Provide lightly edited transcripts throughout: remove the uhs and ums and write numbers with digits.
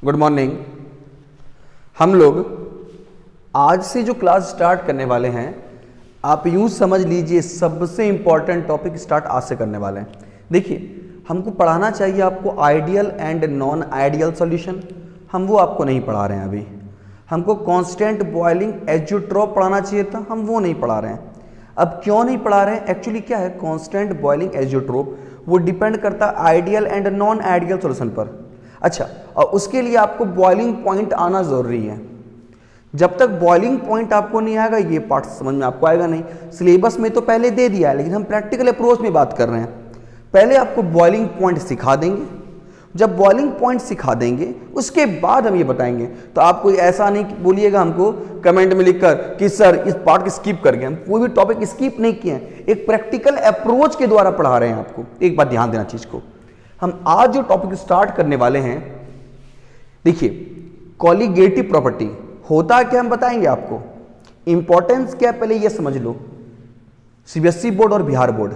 Good morning. हम लोग आज से जो क्लास स्टार्ट करने वाले हैं, आप यूँ समझ लीजिए सबसे इम्पॉर्टेंट टॉपिक स्टार्ट आज से करने वाले हैं। देखिए, हमको पढ़ाना चाहिए आपको ideal and non ideal solution, हम वो आपको नहीं पढ़ा रहे हैं अभी। हमको कांस्टेंट बॉइलिंग एज़ोट्रोप पढ़ाना चाहिए था, हम वो नहीं पढ़ा रहे हैं। अब क्यों नहीं पढ़ा रहे हैं? एक्चुअली क्या है, कांस्टेंट बॉइलिंग एज़ोट्रोप वो डिपेंड करता है ideal and non ideal solution पर। अच्छा, और उसके लिए आपको बॉइलिंग पॉइंट आना ज़रूरी है। जब तक बॉइलिंग पॉइंट आपको नहीं आएगा, ये पार्ट समझ में आपको आएगा नहीं। सिलेबस में तो पहले दे दिया है, लेकिन हम प्रैक्टिकल अप्रोच में बात कर रहे हैं। पहले आपको बॉइलिंग पॉइंट सिखा देंगे, जब बॉइलिंग पॉइंट सिखा देंगे उसके बाद हम ये बताएंगे। तो आप कोई ऐसा नहीं बोलिएगा हमको कमेंट में लिखकर कि सर इस पार्ट को स्किप कर गए। हम कोई भी टॉपिक स्किप नहीं किए हैं, एक प्रैक्टिकल अप्रोच के द्वारा पढ़ा रहे हैं आपको। एक बात ध्यान देना चीज को, हम आज जो टॉपिक स्टार्ट करने वाले हैं, देखिए कॉलिगेटिव प्रॉपर्टी होता क्या हम बताएंगे आपको। इंपॉर्टेंस क्या पहले ये समझ लो। सीबीएसई बोर्ड और बिहार बोर्ड,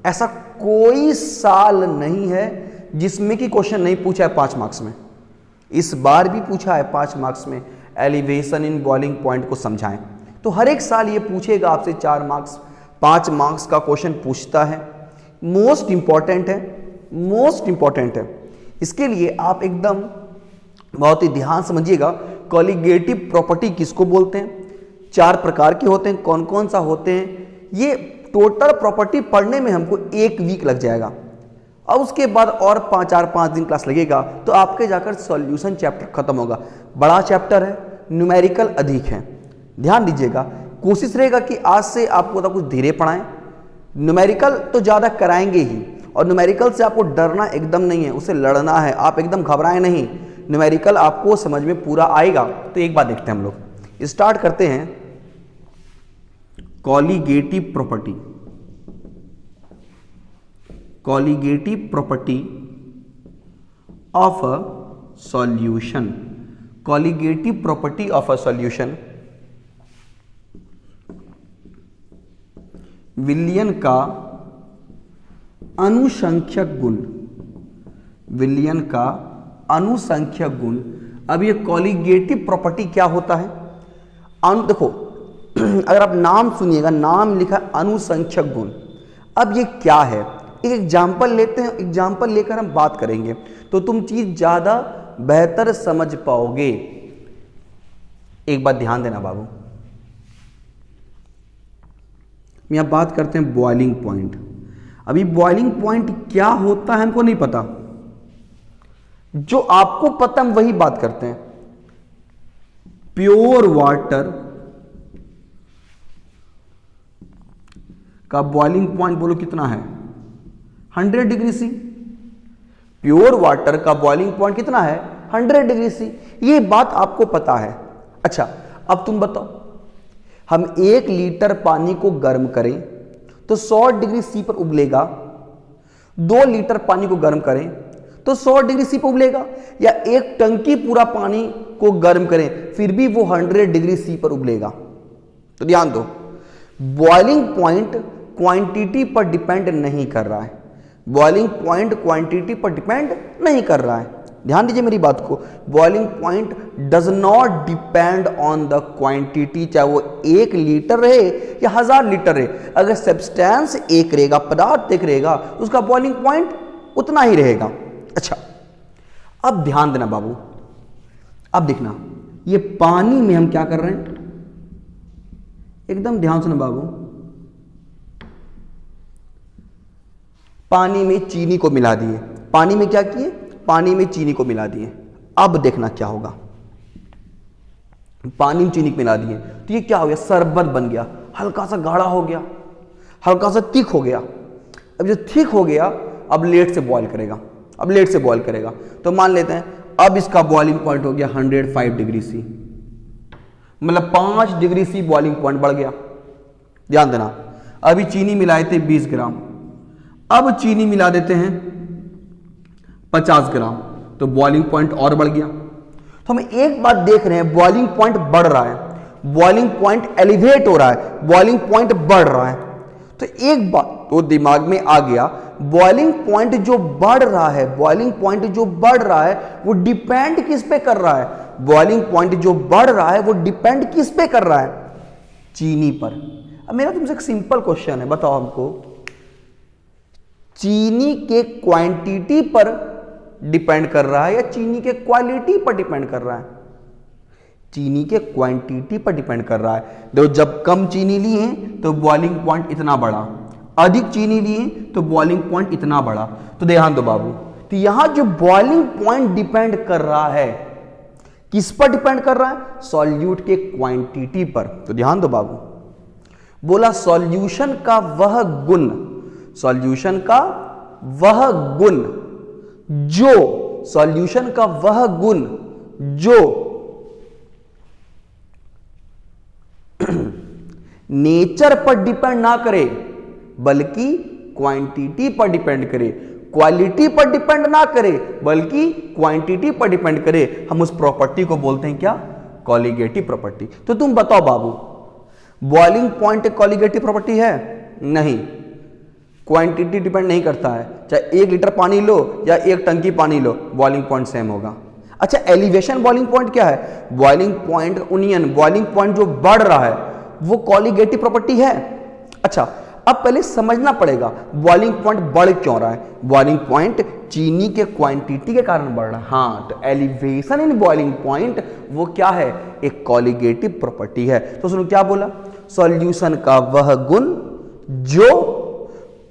ऐसा कोई साल नहीं है जिसमें कि क्वेश्चन नहीं पूछा है 5 मार्क्स में। इस बार भी पूछा है 5 मार्क्स में, एलिवेशन इन बॉइलिंग पॉइंट को समझाएं। तो हर एक साल ये पूछेगा आपसे 4 मार्क्स 5 मार्क्स का क्वेश्चन पूछता है। मोस्ट इंपॉर्टेंट है, मोस्ट इंपॉर्टेंट है। इसके लिए आप एकदम बहुत ही ध्यान समझिएगा। कॉलिगेटिव प्रॉपर्टी किसको बोलते हैं, 4 प्रकार के होते हैं, कौन कौन सा होते हैं, ये टोटल प्रॉपर्टी पढ़ने में हमको 1 वीक लग जाएगा। और उसके बाद और 4-5 दिन क्लास लगेगा, तो आपके जाकर सॉल्यूशन चैप्टर खत्म होगा। बड़ा चैप्टर है, न्यूमेरिकल अधिक है। ध्यान दीजिएगा, कोशिश रहेगा कि आज से आपको तो कुछ धीरे पढ़ाएं। न्यूमेरिकल तो ज़्यादा कराएंगे ही, और न्यूमेरिकल से आपको डरना एकदम नहीं है, उसे लड़ना है। आप एकदम घबराएं नहीं, न्यूमेरिकल आपको समझ में पूरा आएगा। तो एक बात देखते हैं हम लोग, स्टार्ट करते हैं। Colligative property, colligative property of a solution, colligative property of a solution. विलियन का अनुसंख्यक गुण, विलियन का अनुसंख्यक गुण। अब ये कॉलिगेटिव प्रॉपर्टी क्या होता है? देखो, अगर आप नाम सुनिएगा, नाम लिखा अनुसंख्यक गुण। अब ये क्या है, एक एग्जाम्पल लेते हैं, एग्जाम्पल लेकर हम बात करेंगे तो तुम चीज ज्यादा बेहतर समझ पाओगे। एक बात ध्यान देना बाबू, यहां बात करते हैं बॉइलिंग पॉइंट। अभी बॉइलिंग पॉइंट क्या होता है हमको नहीं पता, जो आपको पता हम वही बात करते हैं। प्योर वाटर का बॉइलिंग पॉइंट बोलो कितना है, 100 डिग्री सी। प्योर वाटर का बॉइलिंग पॉइंट कितना है, 100 डिग्री सी। ये बात आपको पता है। अच्छा, अब तुम बताओ, हम 1 लीटर पानी को गर्म करें तो 100 डिग्री सी पर उबलेगा। 2 लीटर पानी को गर्म करें तो 100 डिग्री सी पर उबलेगा, या 1 टंकी पूरा पानी को गर्म करें फिर भी वो 100 डिग्री सी पर उबलेगा। तो ध्यान दो, बॉइलिंग पॉइंट क्वांटिटी पर डिपेंड नहीं कर रहा है। बॉइलिंग पॉइंट क्वांटिटी पर डिपेंड नहीं कर रहा है। ध्यान दीजिए मेरी बात को, boiling point does not depend on the quantity, चाहे वो 1 लीटर रहे या 1000 लीटर रहे। अगर सब्सटेंस एक रहेगा, पदार्थ एक रहेगा, उसका बॉइलिंग पॉइंट उतना ही रहेगा। अच्छा, अब ध्यान देना बाबू, अब देखना, ये पानी में हम क्या कर रहे हैं, एकदम ध्यान सुनो बाबू। पानी में चीनी को मिला दिए, पानी में क्या किए, पानी में चीनी को मिला दिए। अब देखना क्या होगा, पानी में चीनी को मिला दिए तो ये क्या हो गया, शरबत बन गया। हल्का सा गाढ़ा हो गया, हल्का सा थिक हो गया। अब जो थिक हो गया, अब लेट से बॉईल करेगा, अब लेट से बॉईल करेगा। तो मान लेते हैं अब इसका बॉइलिंग पॉइंट हो गया 105 डिग्री सी, मतलब 5 डिग्री सी बॉइलिंग पॉइंट बढ़ गया। ध्यान देना, अभी चीनी मिलाए थे 20 ग्राम, अब चीनी मिला देते हैं 50 ग्राम, तो बॉइलिंग पॉइंट और बढ़ गया। तो हम एक बात देख रहे हैं, बॉइलिंग पॉइंट बढ़ रहा है, बॉइलिंग पॉइंट एलिवेट हो रहा है, बॉइलिंग पॉइंट बढ़ रहा है। तो एक बात तो दिमाग में आ गया बॉइलिंग पॉइंट जो बढ़ रहा है, बॉइलिंग पॉइंट जो बढ़ रहा है वो डिपेंड किस पे कर रहा है, बॉइलिंग पॉइंट जो बढ़ रहा है वो डिपेंड किस पे कर रहा है, चीनी पर। अब मेरा तुमसे एक सिंपल क्वेश्चन है, बताओ हमको, चीनी के क्वांटिटी पर डिपेंड कर रहा है या चीनी के क्वालिटी पर डिपेंड कर रहा है? चीनी के क्वांटिटी पर डिपेंड कर रहा है। देखो जब कम चीनी ली है तो बॉइलिंग पॉइंट इतना बड़ा, अधिक चीनी ली है तो बॉइलिंग पॉइंट इतना बड़ा। तो ध्यान दो बाबू, तो यहां जो बॉइलिंग पॉइंट डिपेंड कर रहा है किस पर डिपेंड कर रहा है? सॉल्यूट के क्वांटिटी पर। तो ध्यान दो बाबू, बोला सॉल्यूशन का वह गुण, सॉल्यूशन का वह गुण जो, सॉल्यूशन का वह गुण जो नेचर पर डिपेंड ना करे बल्कि क्वांटिटी पर डिपेंड करे, क्वालिटी पर डिपेंड ना करे बल्कि क्वांटिटी पर डिपेंड करे, हम उस प्रॉपर्टी को बोलते हैं क्या? Colligative property. तो तुम बताओ बाबू, बॉइलिंग पॉइंट एक कॉलिगेटिव प्रॉपर्टी है? नहीं, क्वांटिटी डिपेंड नहीं करता है, चाहे 1 लीटर पानी लो या 1 टंकी पानी लो, बॉइलिंग पॉइंट सेम होगा। अच्छा, एलिवेशन बॉइलिंग पॉइंट क्या है? Boiling point union, boiling point जो बढ़ रहा है वो कॉलिगेटिव प्रॉपर्टी है। अच्छा, अब पहले समझना पड़ेगा बॉइलिंग पॉइंट बढ़ क्यों रहा है। बॉइलिंग पॉइंट चीनी के क्वांटिटी के कारण बढ़ रहा है। हाँ, तो एलिवेशन इन बॉइलिंग पॉइंट वो क्या है? एक कॉलिगेटिव प्रॉपर्टी है। तो सुनो क्या बोला, सॉल्यूशन का वह गुण जो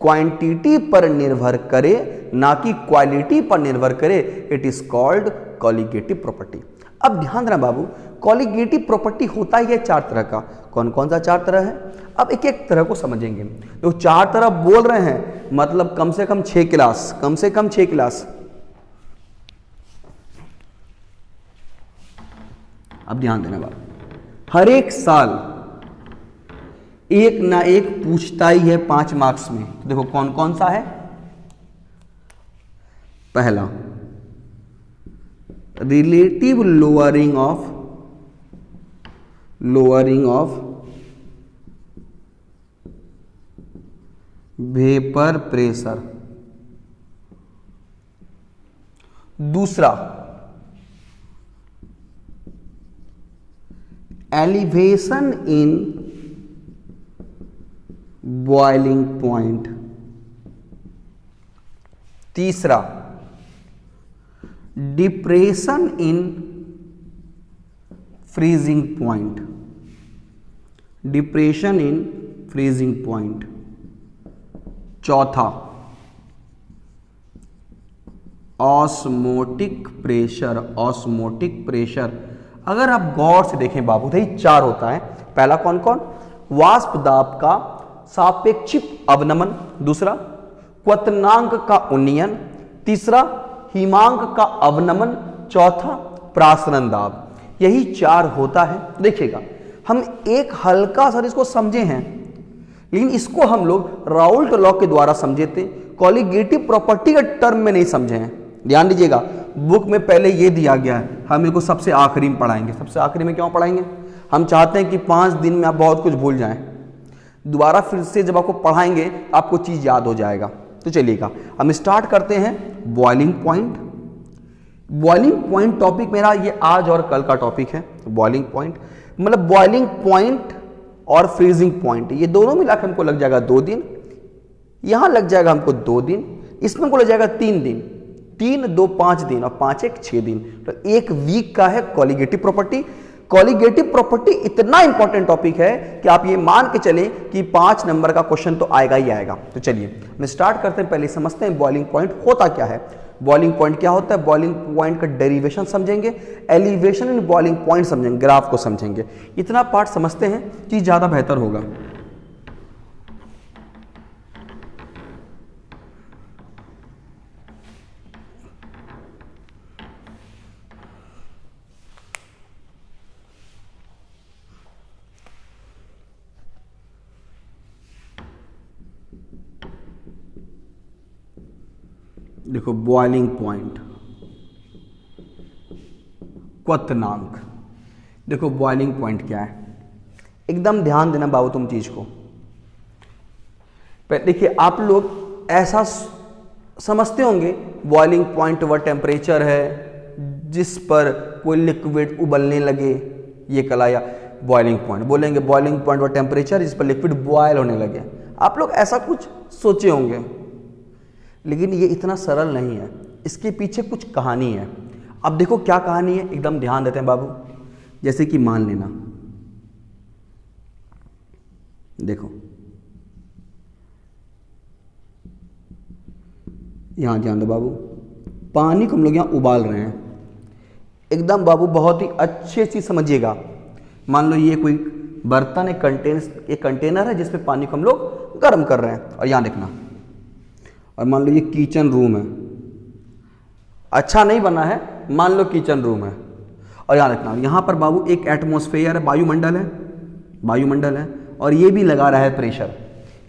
क्वांटिटी पर निर्भर करे ना कि क्वालिटी पर निर्भर करे, it is called colligative property. अब ध्यान देना बाबू, कॉलिगेटिव प्रॉपर्टी होता ही है 4 तरह का। कौन कौन सा 4 तरह है? अब एक एक तरह को समझेंगे। तो 4 तरह बोल रहे हैं मतलब कम से कम 6 क्लास, कम से कम 6 क्लास। अब ध्यान देना बाबू, हर एक साल एक ना एक पूछता ही है 5 मार्क्स में। तो देखो कौन कौन सा है। पहला, relative lowering of vapour pressure. दूसरा, एलिवेशन इन बॉइलिंग पॉइंट। तीसरा, depression in freezing point, depression in freezing point. चौथा, ऑस्मोटिक प्रेशर, ऑस्मोटिक प्रेशर। अगर आप गौर से देखें बाबू तो ये 4 होता है। पहला कौन कौन? वाष्प दाब का सापेक्षिक अवनमन, दूसरा क्वथनांक का उन्नयन, तीसरा हिमांक का अवनमन, चौथा प्रासरण दाब। यही 4 होता है। देखिएगा, हम एक हल्का सा इसको समझे हैं, लेकिन इसको हम लोग राउल्ट लॉ के द्वारा समझे थे, कॉलिगेटिव प्रॉपर्टी के टर्म में नहीं समझे हैं। ध्यान दीजिएगा, बुक में पहले ये दिया गया है, हम इसको सबसे आखिरी में पढ़ाएंगे। सबसे आखिरी में क्यों पढ़ाएंगे? हम चाहते हैं कि 5 दिन में आप बहुत कुछ भूल जाएं, दोबारा फिर से जब आपको पढ़ाएंगे आपको चीज़ याद हो जाएगा। तो चलिएगा, हम स्टार्ट करते हैं boiling point. Boiling point topic मेरा ये आज और कल का टॉपिक है। बॉइलिंग पॉइंट मतलब बॉइलिंग पॉइंट और फ्रीजिंग पॉइंट, ये दोनों मिलाकर हमको लग जाएगा 2 दिन, यहां लग जाएगा हमको 2 दिन, इसमें हमको लग जाएगा 3 दिन, 3 2 5 दिन और 5 1 6 दिन। तो 1 वीक का है कॉलिगेटिव प्रॉपर्टी। कॉलिगेटिव प्रॉपर्टी इतना इंपॉर्टेंट टॉपिक है कि आप ये मान के चलें कि 5 नंबर का क्वेश्चन तो आएगा ही आएगा। तो चलिए हम स्टार्ट करते हैं, पहले समझते हैं बॉइलिंग पॉइंट होता क्या है। बॉइलिंग पॉइंट क्या होता है? बॉइलिंग पॉइंट का डेरिवेशन समझेंगे, एलिवेशन इन बॉइलिंग पॉइंट समझेंगे, ग्राफ को समझेंगे। इतना पार्ट समझते हैं कि ज्यादा बेहतर होगा। देखो बॉइलिंग पॉइंट, क्वथनांक। देखो बॉइलिंग पॉइंट क्या है, एकदम ध्यान देना बाबू तुम चीज को। देखिए आप लोग ऐसा समझते होंगे बॉइलिंग पॉइंट वह टेम्परेचर है जिस पर कोई लिक्विड उबलने लगे, ये कहलाया बॉइलिंग पॉइंट। बोलेंगे बॉइलिंग पॉइंट वह टेम्परेचर जिस पर लिक्विड बॉयल होने लगे। आप लोग ऐसा कुछ सोचे होंगे, लेकिन ये इतना सरल नहीं है, इसके पीछे कुछ कहानी है। अब देखो क्या कहानी है, एकदम ध्यान देते हैं बाबू। जैसे कि मान लेना, देखो यहां ध्यान दो बाबू, पानी को हम लोग यहां उबाल रहे हैं एकदम बाबू, बहुत ही अच्छे से समझिएगा। मान लो ये कोई बर्तन एक कंटेनर है जिसमें पानी को हम लोग गर्म कर रहे हैं, और यहां देखना, और मान लो ये किचन रूम है, अच्छा नहीं बना है, मान लो किचन रूम है, और यहां देखना यहां पर बाबू एक एटमॉस्फेयर है, वायुमंडल है, और ये भी लगा रहा है प्रेशर।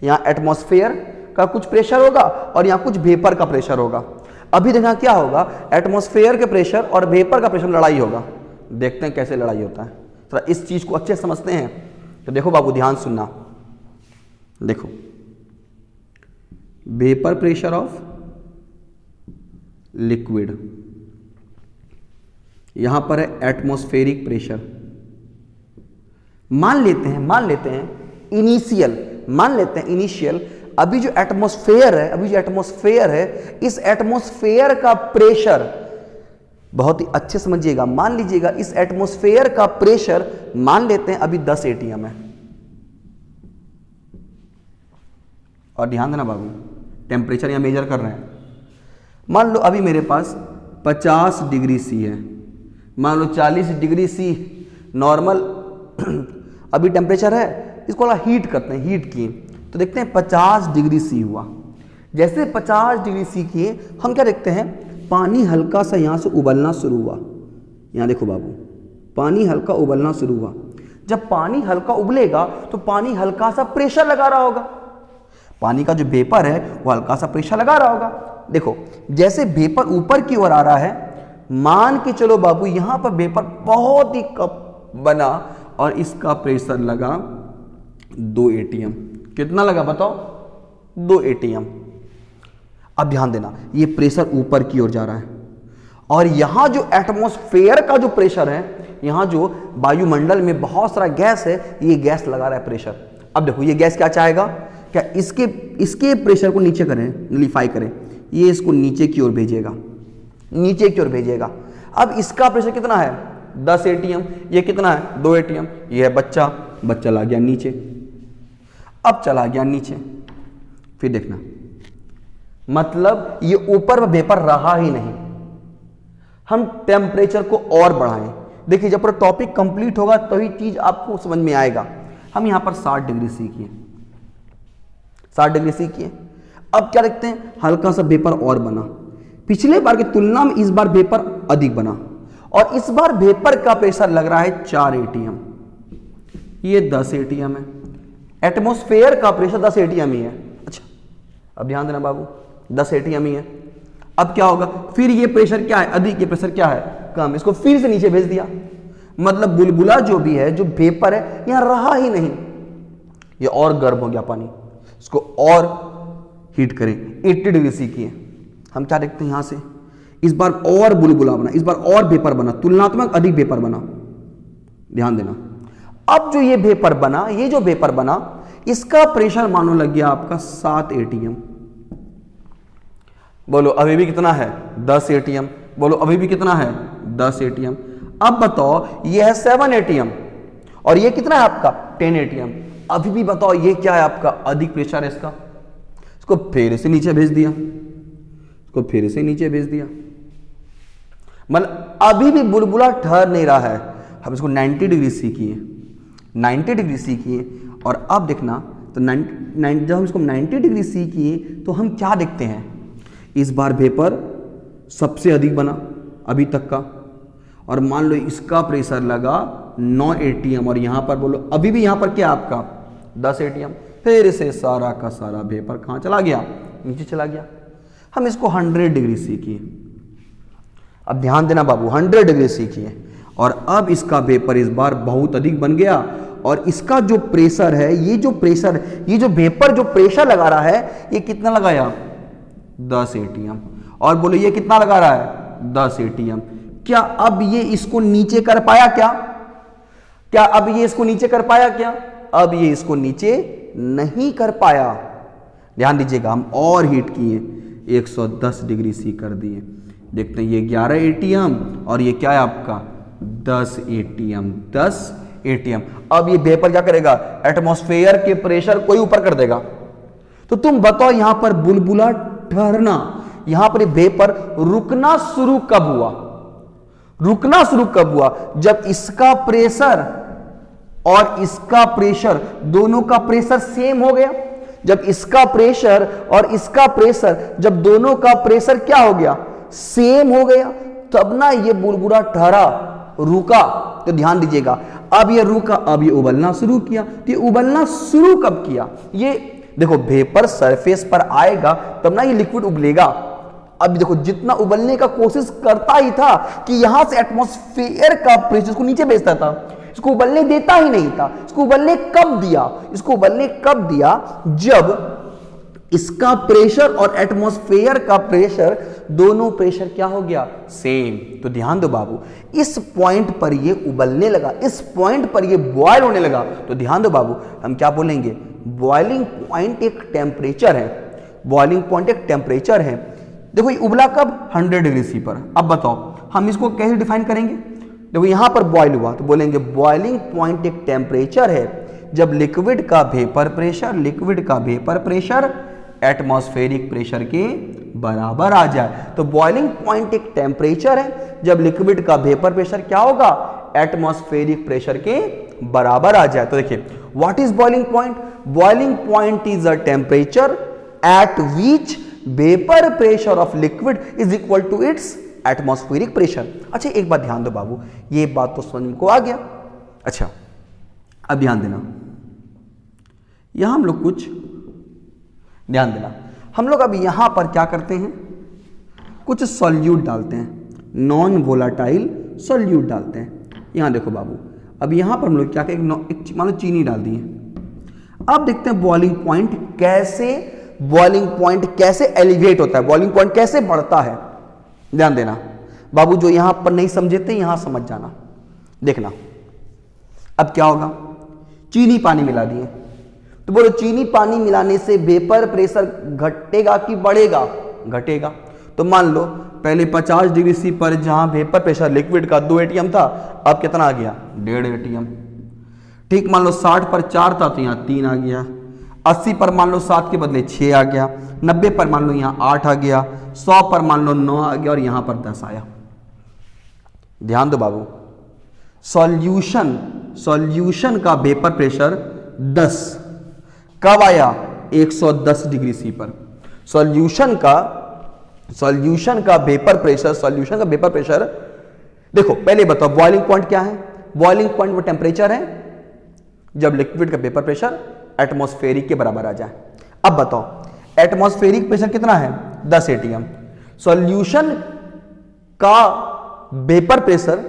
यहाँ एटमॉस्फेयर का कुछ प्रेशर होगा और यहाँ कुछ वेपर का प्रेशर होगा। अभी देखना क्या होगा, एटमॉस्फेयर के प्रेशर और वेपर का प्रेशर लड़ाई होगा। देखते हैं कैसे लड़ाई होता है, थोड़ा इस चीज को अच्छे समझते हैं। तो देखो बाबू ध्यान सुनना, देखो वेपर प्रेशर ऑफ लिक्विड, यहां पर है एटमॉस्फेरिक प्रेशर। मान लेते हैं इनिशियल, अभी जो एटमॉस्फेयर है, इस एटमॉस्फेयर का प्रेशर बहुत ही अच्छे समझिएगा, मान लीजिएगा इस एटमॉस्फेयर का प्रेशर मान लेते हैं अभी 10 एटीएम है। और ध्यान देना बाबू, टेम्परेचर यहां मेजर कर रहे हैं। मान लो अभी मेरे पास 50 डिग्री सी है, मान लो 40 डिग्री सी नॉर्मल अभी टेम्परेचर है, इसको हीट करते हैं, हीट किए तो देखते हैं 50 डिग्री सी हुआ। जैसे 50 डिग्री सी किए, हम क्या देखते हैं, पानी हल्का सा यहां से उबलना शुरू हुआ। यहां देखो बाबू, पानी हल्का उबलना शुरू हुआ। जब पानी हल्का उबलेगा तो पानी हल्का सा प्रेशर लगा रहा होगा, पानी का जो वेपर है वो हल्का सा प्रेशर लगा रहा होगा। देखो जैसे वेपर ऊपर की ओर आ रहा है, मान के चलो बाबू यहां पर वेपर बहुत ही कम बना और इसका प्रेशर लगा 2 एटीएम। कितना लगा बताओ, 2 एटीएम। अब ध्यान देना, ये प्रेशर ऊपर की ओर जा रहा है, और यहां जो एटमॉस्फेयर का जो प्रेशर है, यहां जो वायुमंडल में बहुत सारा गैस है, ये गैस लगा रहा है प्रेशर। अब देखो ये गैस क्या चाहेगा, क्या इसके प्रेशर को नीचे करें, नलिफाई करें, ये इसको नीचे की ओर भेजेगा। अब इसका प्रेशर कितना है, 10 एटीएम, ये कितना है, 2 एटीएम। ये है बच्चा चला गया नीचे, अब चला गया नीचे। फिर देखना, मतलब ये ऊपर में वेपर रहा ही नहीं, हम टेम्परेचर को और बढ़ाएं। देखिए जब पूरा टॉपिक कंप्लीट होगा तभी चीज आपको समझ में आएगा। हम यहां पर 60 डिग्री सी किए, 60 डिग्री सी किए। अब क्या देखते हैं, हल्का सा वेपर और बना, पिछले बार की तुलना में इस बार वेपर अधिक बना, और इस बार वेपर का प्रेशर लग रहा है 4 एटीएम, ये 10 एटीएम है। एटमॉस्फेयर का प्रेशर 10 एटीएम ही है। अच्छा अब ध्यान देना बाबू, 10 एटीएम ही है। अब क्या होगा, फिर ये प्रेशर क्या है, अधिक, ये प्रेशर क्या है, कम, इसको फिर से नीचे भेज दिया। मतलब बुलबुला जो भी है, जो वेपर है, यहां रहा ही नहीं, ये और गर्म हो गया पानी, इसको और हीट करें, 80 डिग्री सी किए। हम क्या देखते हैं, यहां से इस बार और बुलबुला बना, इस बार और वेपर बना, तुलनात्मक अधिक वेपर बना। ध्यान देना, अब जो ये वेपर बना, ये जो वेपर बना, इसका प्रेशर मानो लग गया आपका 7 एटीएम। बोलो अभी भी कितना है, 10 एटीएम। बोलो अभी भी कितना है, 10 एटीएम। अब बताओ ये है 7 एटीएम, और ये कितना है आपका, 10 एटीएम। अभी भी बताओ ये क्या है आपका, अधिक प्रेशर है इसका। इसको फिर से नीचे भेज दिया, मतलब अभी भी बुलबुला ठहर नहीं रहा है। हम इसको 90 डिग्री सी किए, और अब देखना तो जब हम इसको 90 डिग्री सी किए तो हम क्या देखते हैं, इस बार वेपर सबसे अधिक बना अभी तक का, और मान लो इसका प्रेशर लगा 9 एटीएम, और यहां पर बोलो अभी भी यहां पर क्या आपका 10 एटीएम। फिर से सारा का सारा वेपर कहां चला गया, नीचे चला गया। हम इसको 100 डिग्री सी किए। अब ध्यान देना बाबू, 100 डिग्री सी किए, और अब इसका वेपर इस बार बहुत अधिक बन गया, और इसका जो प्रेशर है, ये जो प्रेशर, ये जो वेपर जो प्रेशर लगा रहा है, ये कितना लगाया 10 एटीएम, और बोलो ये कितना लगा रहा है 10 एटीएम। क्या अब ये इसको नीचे कर पाया क्या? क्या अब ये इसको नीचे कर पाया क्या? अब ये इसको नीचे नहीं कर पाया। ध्यान दीजिएगा, हम और हीट किए, 110 डिग्री सी कर दिए। देखते हैं ये 11 एटीएम और ये क्या है आपका 10 एटीएम, 10 एटीएम। अब ये वेपर क्या करेगा, एटमॉस्फेयर के प्रेशर को ही ऊपर कर देगा। तो तुम बताओ यहां पर बुलबुला ठहरना, यहां पर वेपर रुकना शुरू कब हुआ? रुकना शुरू कब हुआ? जब इसका प्रेशर और इसका प्रेशर, दोनों का प्रेशर सेम हो गया। जब इसका प्रेशर और इसका प्रेशर, जब दोनों का प्रेशर क्या हो गया, सेम हो गया, तब ना ये बुलबुला ठहरा, रुका। तो ध्यान दीजिएगा, अब ये रुका, अब ये उबलना शुरू किया। तो ये उबलना शुरू कब किया? ये देखो वेपर सरफेस पर आएगा तब ना ये लिक्विड उबलेगा। अब देखो जितना उबलने का कोशिश करता ही था कि यहां से एटमॉस्फेयर का प्रेशर इसको नीचे भेजता था, इसको उबलने देता ही नहीं था। इसको उबलने कब दिया? इसको उबलने कब दिया? जब इसका प्रेशर और एटमॉस्फेयर का प्रेशर, दोनों प्रेशर क्या हो गया, सेम। तो ध्यान दो बाबू, इस पॉइंट पर ये उबलने लगा, इस पॉइंट पर ये बॉयल होने लगा। तो ध्यान दो बाबू, हम क्या बोलेंगे, बॉइलिंग पॉइंट एक टेम्परेचर है। बॉइलिंग पॉइंट एक टेम्परेचर है। देखो ये उबला कब, 100 डिग्री सी पर। अब बताओ हम इसको कैसे डिफाइन करेंगे? देखो यहां पर बॉयल हुआ तो बोलेंगे बॉइलिंग पॉइंट एक टेम्परेचर है जब लिक्विड का वेपर प्रेशर, लिक्विड का वेपर प्रेशर एटमॉस्फेरिक प्रेशर के बराबर आ जाए। तो बॉइलिंग पॉइंट एक टेम्परेचर है जब लिक्विड का वेपर प्रेशर क्या होगा, एटमॉस्फेरिक प्रेशर के बराबर आ जाए। तो देखिए what is boiling point? Boiling point is a temperature at which vapour pressure of liquid is equal to its atmospheric pressure. अच्छा एक बात ध्यान दो बाबू, ये बात तो समझ को आ गया। अच्छा अब ध्यान देना, यहां हम लोग कुछ ध्यान देना, हम लोग अब यहां पर क्या करते हैं, कुछ सॉल्यूट डालते हैं, नॉन वोलाटाइल सॉल्यूट डालते हैं। यहां देखो बाबू, अब यहां पर हम लोग क्या करें, मान लो चीनी डाल दिए। अब देखते हैं बॉइलिंग पॉइंट कैसे, बॉइलिंग पॉइंट कैसे एलिवेट होता है, बॉइलिंग पॉइंट कैसे बढ़ता है। ध्यान देना बाबू, जो यहां पर नहीं समझे थे यहां समझ जाना। देखना अब क्या होगा, चीनी पानी मिला दिए, तो बोलो चीनी पानी मिलाने से वेपर प्रेशर घटेगा कि बढ़ेगा? घटेगा। तो मान लो पहले 50 डिग्री सी पर जहां वेपर प्रेशर लिक्विड का 2 एटीएम था, अब कितना आ गया, 1.5 एटीएम। ठीक, मान लो 60 पर 4 था तो यहां 3 आ गया, 80 पर मान लो 7 के बदले 6 आ गया, 90 पर मान लो यहां 8 आ गया, 100 पर मान लो 9 आ गया और यहां पर 10 आया। ध्यान दो बाबू, सॉल्यूशन का वेपर प्रेशर 10 कब आया, 110 डिग्री सी पर। सॉल्यूशन का वेपर प्रेशर, देखो पहले बताओ बॉइलिंग पॉइंट क्या है? बॉइलिंग पॉइंट वो टेम्परेचर है जब लिक्विड का वेपर प्रेशर एटमॉस्फेरिक के बराबर आ जाए। अब बताओ एटमॉस्फेरिक प्रेशर कितना है, 10 एटीएम। सॉल्यूशन का वेपर प्रेशर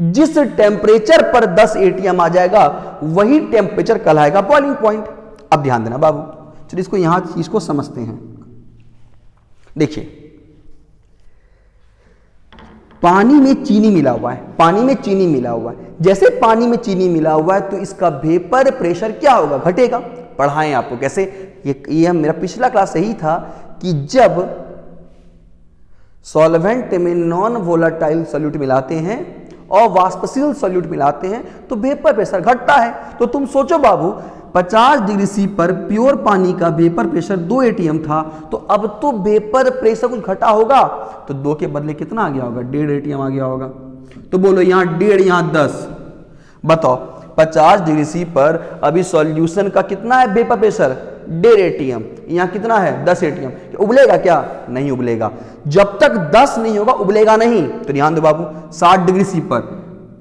जिस टेम्परेचर पर 10 एटीएम आ जाएगा वही टेम्परेचर कहलाएगा बॉइलिंग पॉइंट। अब ध्यान देना बाबू, चलिए इसको यहां चीज को समझते हैं। देखिए पानी में चीनी मिला हुआ है, पानी में चीनी मिला हुआ है, जैसे पानी में चीनी मिला हुआ है तो इसका वेपर प्रेशर क्या होगा, घटेगा। पढ़ाएं आपको कैसे, ये मेरा पिछला क्लास यही था कि जब सॉल्वेंट में नॉन वोलाटाइल सॉल्यूट मिलाते हैं और वाष्पशील सॉल्यूट मिलाते हैं तो वेपर प्रेशर घटता है। तो तुम सोचो बाबू 50 डिग्री सी पर प्योर पानी का वेपर प्रेशर 2 एटीएम था, तो अब तो वेपर प्रेशर कुछ घटा होगा, तो 2 के बदले कितना आ गया होगा, 1.5 एटीएम आ गया होगा। तो बोलो यहाँ 1.5 यहाँ 10, बताओ 50 डिग्री सी पर अभी सॉल्यूशन का कितना है वेपर प्रेशर, 1.5 एटीएम, यहाँ कितना है 10 एटीएम। उबलेगा क्या, नहीं उबलेगा। जब तक 10 नहीं होगा उबलेगा नहीं। तो ध्यान दो बाबू 60 डिग्री सी पर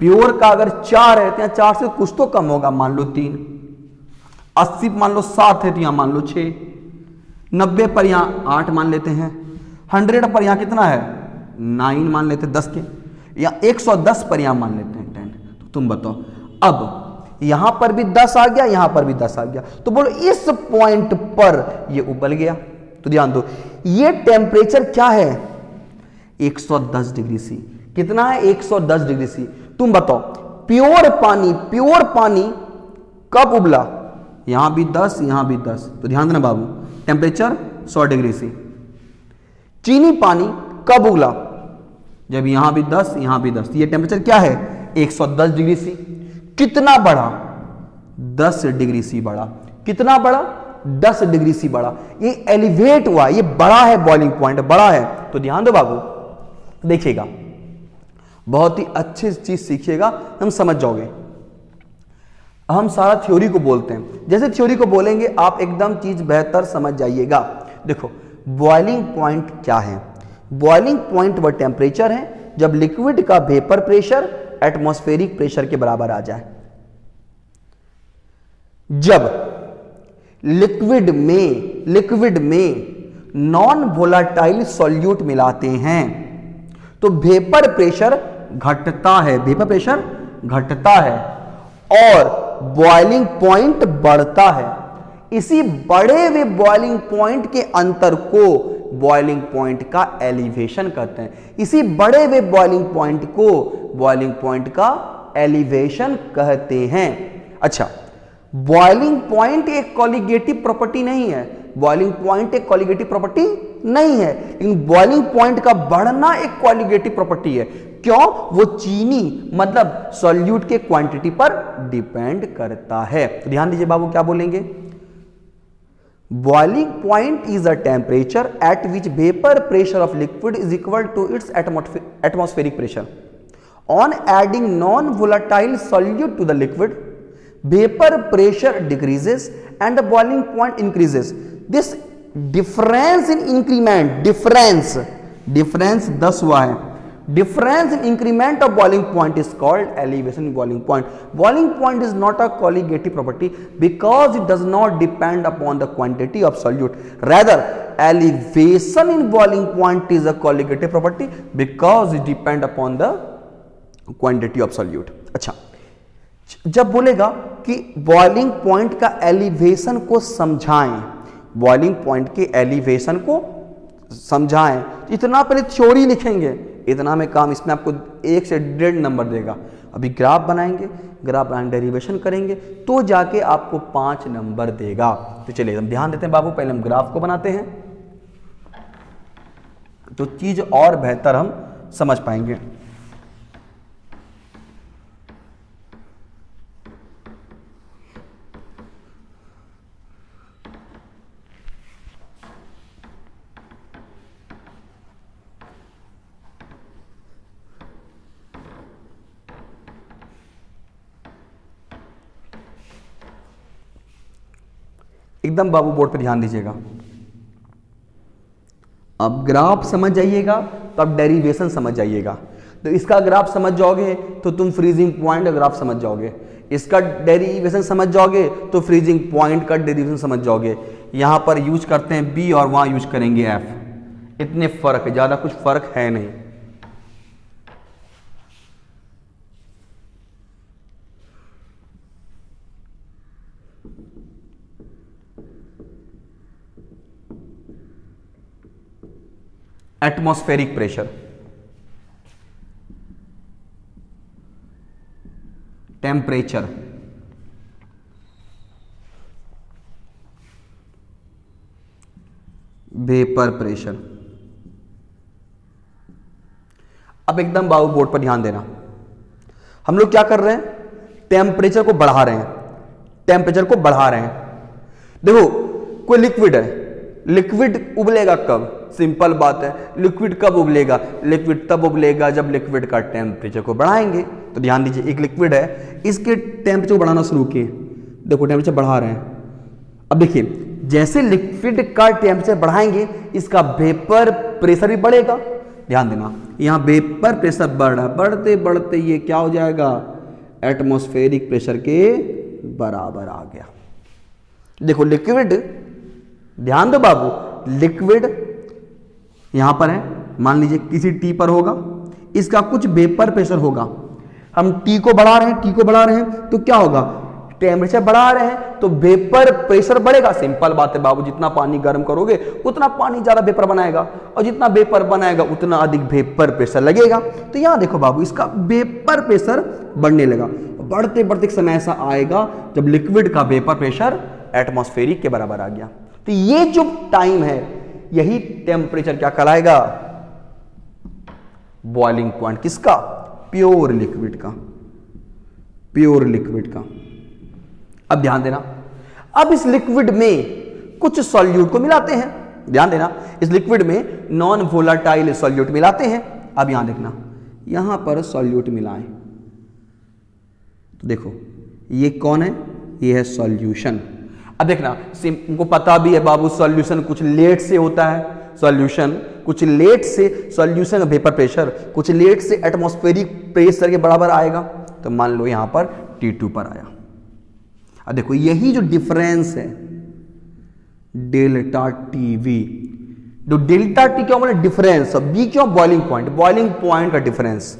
प्योर का अगर 4 है तो यहाँ 4 से कुछ तो कम होगा, मान लो 3, 80 मान लो 7 है तो यहाँ मान लो 6, 90 पर यहाँ 8 मान लेते हैं, 100 पर यहाँ कितना है 9 मान लेते हैं 10 के, या 110 पर यहाँ मान लेते हैं 10। तो तुम बताओ अब यहां पर भी 10 आ गया, यहां पर भी 10 आ गया, तो बोलो इस पॉइंट पर ये उबल गया। तो ध्यान दो, ये टेम्परेचर क्या है? 110 डिग्री सी। कितना है? 110 डिग्री सी। तुम बताओ, प्योर पानी कब उबला? यहां भी 10, यहां भी 10, तो ध्यान देना बाबू, टेम्परेचर 100 डिग्री सी। चीनी पानी कब उबला? जब यहां भी 10, यहां भी 10, ये टेम्परेचर क्या है? 110 डिग्री सी। कितना बढ़ा? 10 डिग्री सी बढ़ा। कितना बढ़ा? 10 डिग्री सी बढ़ा। ये एलिवेट हुआ, ये बड़ा है, बॉइलिंग पॉइंट बड़ा है। तो ध्यान दो बाबू, देखिएगा, बहुत ही अच्छी चीज सीखिएगा, हम समझ जाओगे। हम सारा थ्योरी को बोलते हैं, जैसे थ्योरी को बोलेंगे आप एकदम चीज बेहतर समझ जाइएगा। देखो, बॉइलिंग पॉइंट क्या है? बॉइलिंग पॉइंट वह टेम्परेचर है जब लिक्विड का वेपर प्रेशर एटमॉस्फेरिक प्रेशर के बराबर आ जाए। जब लिक्विड में नॉन वोलाटाइल सॉल्यूट मिलाते हैं तो वेपर प्रेशर घटता है, वेपर प्रेशर घटता है और बॉइलिंग पॉइंट बढ़ता है। इसी बढ़े हुए बॉइलिंग पॉइंट के अंतर को बॉइलिंग पॉइंट का एलिवेशन कहते हैं। इसी बढ़े हुए बॉइलिंग पॉइंट को बॉइलिंग पॉइंट का एलिवेशन कहते हैं। अच्छा, बॉइलिंग पॉइंट एक कॉलिगेटिव प्रॉपर्टी नहीं है, बॉइलिंग पॉइंट एक कॉलिगेटिव प्रॉपर्टी नहीं है, लेकिन बॉइलिंग पॉइंट का बढ़ना एक कॉलिगेटिव प्रॉपर्टी है। क्यों? वो चीनी मतलब सॉल्यूट के क्वांटिटी पर डिपेंड करता है। तो ध्यान दीजिए बाबू, क्या बोलेंगे? Boiling point is a temperature at which vapor pressure of liquid is equal to its atmospheric pressure. On adding non-volatile solute to the liquid, vapor pressure decreases and the boiling point increases. This difference in increment, difference 10 हुआ है, difference in increment of boiling point is called elevation in boiling point. Boiling point is not a colligative property because it does not depend upon the quantity of solute. Rather, elevation in boiling point is a colligative property because it depend upon the quantity of solute. अच्छा, जब बोलेगा कि boiling point का elevation को समझाएं, boiling point के elevation को समझाएं, इतना पहले थ्योरी लिखेंगे, इतना में काम, इसमें आपको 1 से 1.5 नंबर देगा। अभी ग्राफ बनाएंगे, डेरिवेशन करेंगे तो जाके आपको 5 नंबर देगा। तो चलिए हम ध्यान देते हैं बाबू, पहले हम ग्राफ को बनाते हैं तो चीज और बेहतर हम समझ पाएंगे। एकदम बाबू बोर्ड पे ध्यान दीजिएगा। अब ग्राफ समझ जाइएगा तो अब डेरिवेशन समझ जाइएगा। तो इसका ग्राफ समझ जाओगे तो तुम फ्रीजिंग पॉइंट का ग्राफ समझ जाओगे, इसका डेरिवेशन समझ जाओगे तो फ्रीजिंग पॉइंट का डेरिवेशन समझ जाओगे। यहां पर यूज करते हैं बी और वहां यूज करेंगे एफ, इतने फर्क है, ज्यादा कुछ फर्क है नहीं। Atmospheric pressure, temperature, vapour pressure. अब एकदम बाबू बोर्ड पर ध्यान देना, हम लोग क्या कर रहे हैं? टेम्परेचर को बढ़ा रहे हैं, टेम्परेचर को बढ़ा रहे हैं। देखो, कोई लिक्विड है, लिक्विड उबलेगा कब? सिंपल बात है, लिक्विड कब उबलेगा? लिक्विड तब उबलेगा जब लिक्विड का टेम्परेचर को बढ़ाएंगे। तो ध्यान दीजिए, एक लिक्विड है, इसके टेम्परेचर को बढ़ाना शुरू किए, देखो टेम्परेचर बढ़ा रहे हैं। अब देखिए, जैसे लिक्विड का टेम्परेचर बढ़ाएंगे इसका वेपर प्रेशर भी बढ़ेगा। ध्यान देना, यहां वेपर प्रेशर बढ़ा, बढ़ते बढ़ते ये क्या हो जाएगा? एटमॉस्फेरिक प्रेशर के बराबर आ गया। देखो लिक्विड, ध्यान दो बाबू, लिक्विड यहां पर है, मान लीजिए किसी टी पर होगा, इसका कुछ वेपर प्रेशर होगा, हम टी को बढ़ा रहे हैं, टी को बढ़ा रहे हैं तो क्या होगा? टेम्परेचर बढ़ा रहे हैं तो वेपर प्रेशर बढ़ेगा। सिंपल बात है बाबू, जितना पानी गर्म करोगे उतना पानी ज्यादा वेपर बनाएगा, और जितना वेपर बनाएगा उतना अधिक वेपर प्रेशर लगेगा। तो यहां देखो बाबू, इसका वेपर प्रेशर बढ़ने लगा। बढ़ते बढ़ते एक समय ऐसा आएगा जब लिक्विड का वेपर प्रेशर एटमॉस्फेरिक के बराबर आ गया। तो ये जो टाइम है, यही टेम्परेचर क्या कहलाएगा? Boiling point. किसका? प्योर लिक्विड का, प्योर लिक्विड का। अब ध्यान देना, अब इस लिक्विड में कुछ सॉल्यूट को मिलाते हैं। ध्यान देना, इस लिक्विड में नॉन वोलाटाइल सॉल्यूट मिलाते हैं। अब यहां देखना, यहां पर सॉल्यूट मिलाएं तो देखो ये कौन है? ये है सॉल्यूशन। अब देखना, तुमको पता भी है बाबू, सॉल्यूशन कुछ लेट से होता है। सॉल्यूशन कुछ लेट से, सॉल्यूशन वेपर प्रेशर कुछ लेट से एटमॉस्फेरिक प्रेशर के बराबर आएगा। तो मान लो यहां पर T2 पर आया। अब देखो यही जो डिफरेंस है डेल्टा टीवी, जो डेल्टा टी क्या बोले? डिफरेंस। बी क्यों? Boiling point. बॉइलिंग पॉइंट का डिफरेंस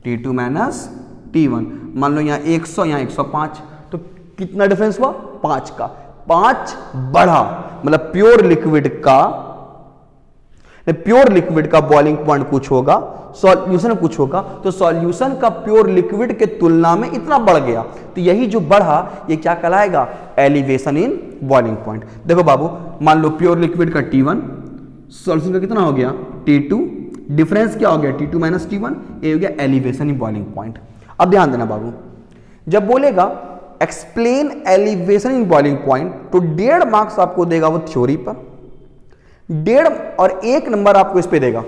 T2 माइनस T1। मान लो यहां 100, यहां 105, तो कितना डिफरेंस हुआ? 5 का। 5 बढ़ा, मतलब प्योर लिक्विड का बॉइलिंग पॉइंट कुछ होगा, सॉल्यूशन कुछ होगा, तो सॉल्यूशन का प्योर लिक्विड के तुलना में इतना बढ़ गया। तो यही जो बढ़ा, ये क्या कहलाएगा? Elevation in boiling point. देखो बाबू, मान लो प्योर लिक्विड का T1, सॉल्यूशन का कितना हो गया? T2, डिफरेंस क्या हो गया? T2 माइनस T1, ये हो गया एलिवेशन इन बॉइलिंग पॉइंट। अब ध्यान देना बाबू, जब बोलेगा explain elevation in boiling point, तो 1.5 मार्क्स आपको देगा वो थ्योरी पर, 1.5 और 1 नंबर आपको इस पे देगा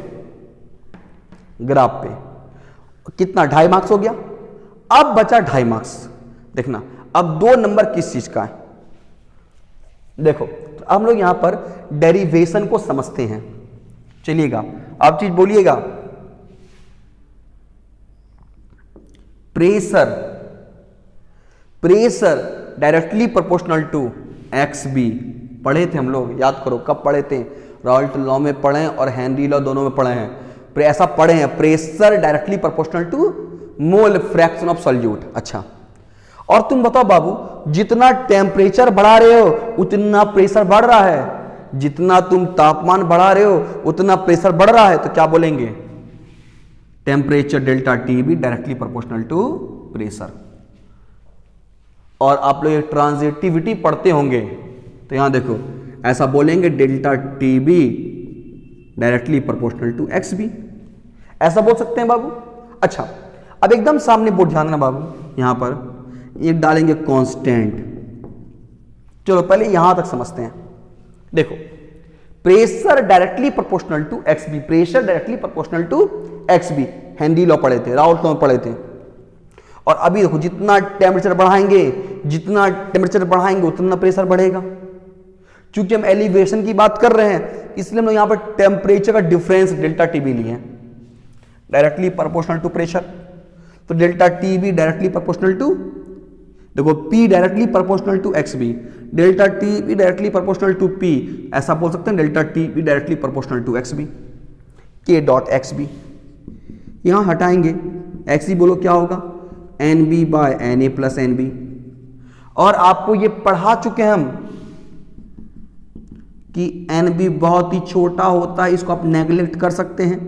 ग्राफ पे। कितना? 2.5 मार्क्स हो गया। अब बचा 2.5 मार्क्स। देखना, अब 2 नंबर किस चीज का है? देखो, तो हम लोग यहां पर डेरिवेशन को समझते हैं। चलिएगा, आप चीज बोलिएगा। Pressure directly proportional to XB पढ़े थे हम लोग, याद करो कब पढ़े थे? राल्ट लॉ में पढ़े और हेनरी लॉ दोनों में पढ़े हैं। ऐसा पढ़े हैं, pressure directly proportional to mole fraction of solute. अच्छा, और तुम बताओ बाबू, जितना टेम्परेचर बढ़ा रहे हो उतना प्रेशर बढ़ रहा है, जितना तुम तापमान बढ़ा रहे हो उतना प्रेशर बढ़ रहा है। तो क्या बोलेंगे? Temperature delta TB directly proportional to pressure. और आप लोग ट्रांजिटिविटी पढ़ते होंगे, तो यहां देखो ऐसा बोलेंगे, delta TB directly proportional to XB, ऐसा बोल सकते हैं बाबू। अच्छा, अब एकदम सामने बोर्ड ध्यान देना बाबू, यहां पर ये डालेंगे कांस्टेंट। चलो पहले यहां तक समझते हैं। देखो, pressure directly proportional to XB, pressure directly proportional to XB, Henry law पढ़े थे, राउल्ट लॉ पढ़े थे। और अभी देखो, जितना टेम्परेचर बढ़ाएंगे उतना प्रेशर बढ़ेगा। चूंकि हम एलिवेशन की बात कर रहे हैं, इसलिए हम यहां पर टेम्परेचर का डिफरेंस डेल्टा टीबी लिए हैं, डायरेक्टली प्रोपोर्शनल टू प्रेशर। तो delta TB directly proportional to, देखो P directly proportional to XB, delta TB directly proportional to P, ऐसा बोल सकते हैं delta TB directly proportional to XB, K dot XB। यहां हटाएंगे, XB बोलो क्या होगा? NB by NA plus NB। और आपको ये पढ़ा चुके हैं हम कि NB बहुत ही छोटा होता है, इसको आप नेग्लेक्ट कर सकते हैं।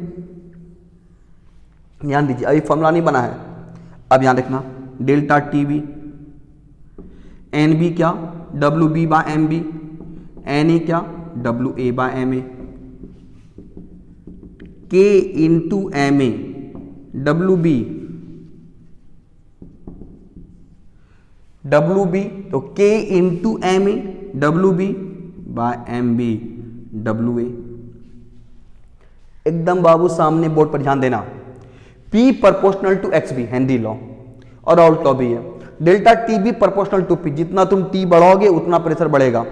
ध्यान दीजिए, अभी फॉर्मूला नहीं बना है। अब यहां देखना, डेल्टा टीबी, NB क्या? WB बाय MB, NA क्या? WA by MA, K into MA, WB तो K into MA, WB by MB, WA। एकदम बाबू सामने बोर्ड पर ध्यान देना। P proportional to XB, Henry law और राउल्ट लॉ भी है। Delta TB proportional to P, जितना तुम T बढ़ाओगे उतना प्रेशर बढ़ेगा।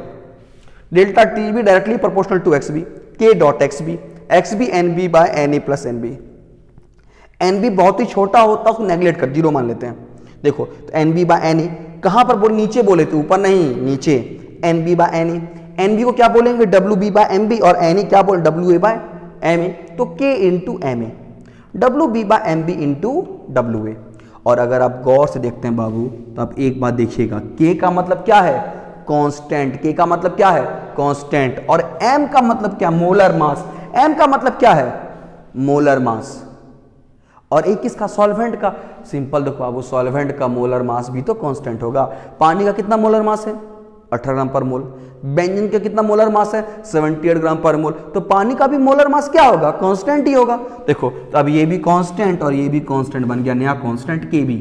Delta TB directly proportional to XB, K dot XB, XB NB by NA plus NB। NB बहुत ही छोटा होता है, उसको नेग्लेक्ट कर 0 मान लेते हैं। देखो, तो NB बाय NA कहां पर बोले? नीचे बोले थे, ऊपर नहीं, नीचे। NB बाय NA, NB को क्या बोलेंगे? WB बाय MB, और NA क्या बोले? WA by MA। तो K into MA, WB by MB into WA। और अगर आप गौर से देखते हैं बाबू तो आप एक बात देखिएगा, के का मतलब क्या है, कांस्टेंट। के का मतलब क्या है, कांस्टेंट। और एम का मतलब क्या, मोलर मास। एम का मतलब क्या है, मोलर मास। और एक किसका, सॉल्वेंट का। सिंपल देखो बाबू, सॉल्वेंट का मोलर मास भी तो कांस्टेंट होगा। पानी का कितना मोलर मास है, 18 ग्राम पर मोल। बेंजीन का कितना मोलर मास है, 78 ग्राम पर मोल। तो पानी का भी मोलर मास क्या होगा, कांस्टेंट ही होगा। देखो तो अब ये भी कांस्टेंट और ये भी कांस्टेंट बन गया, नया कांस्टेंट के भी।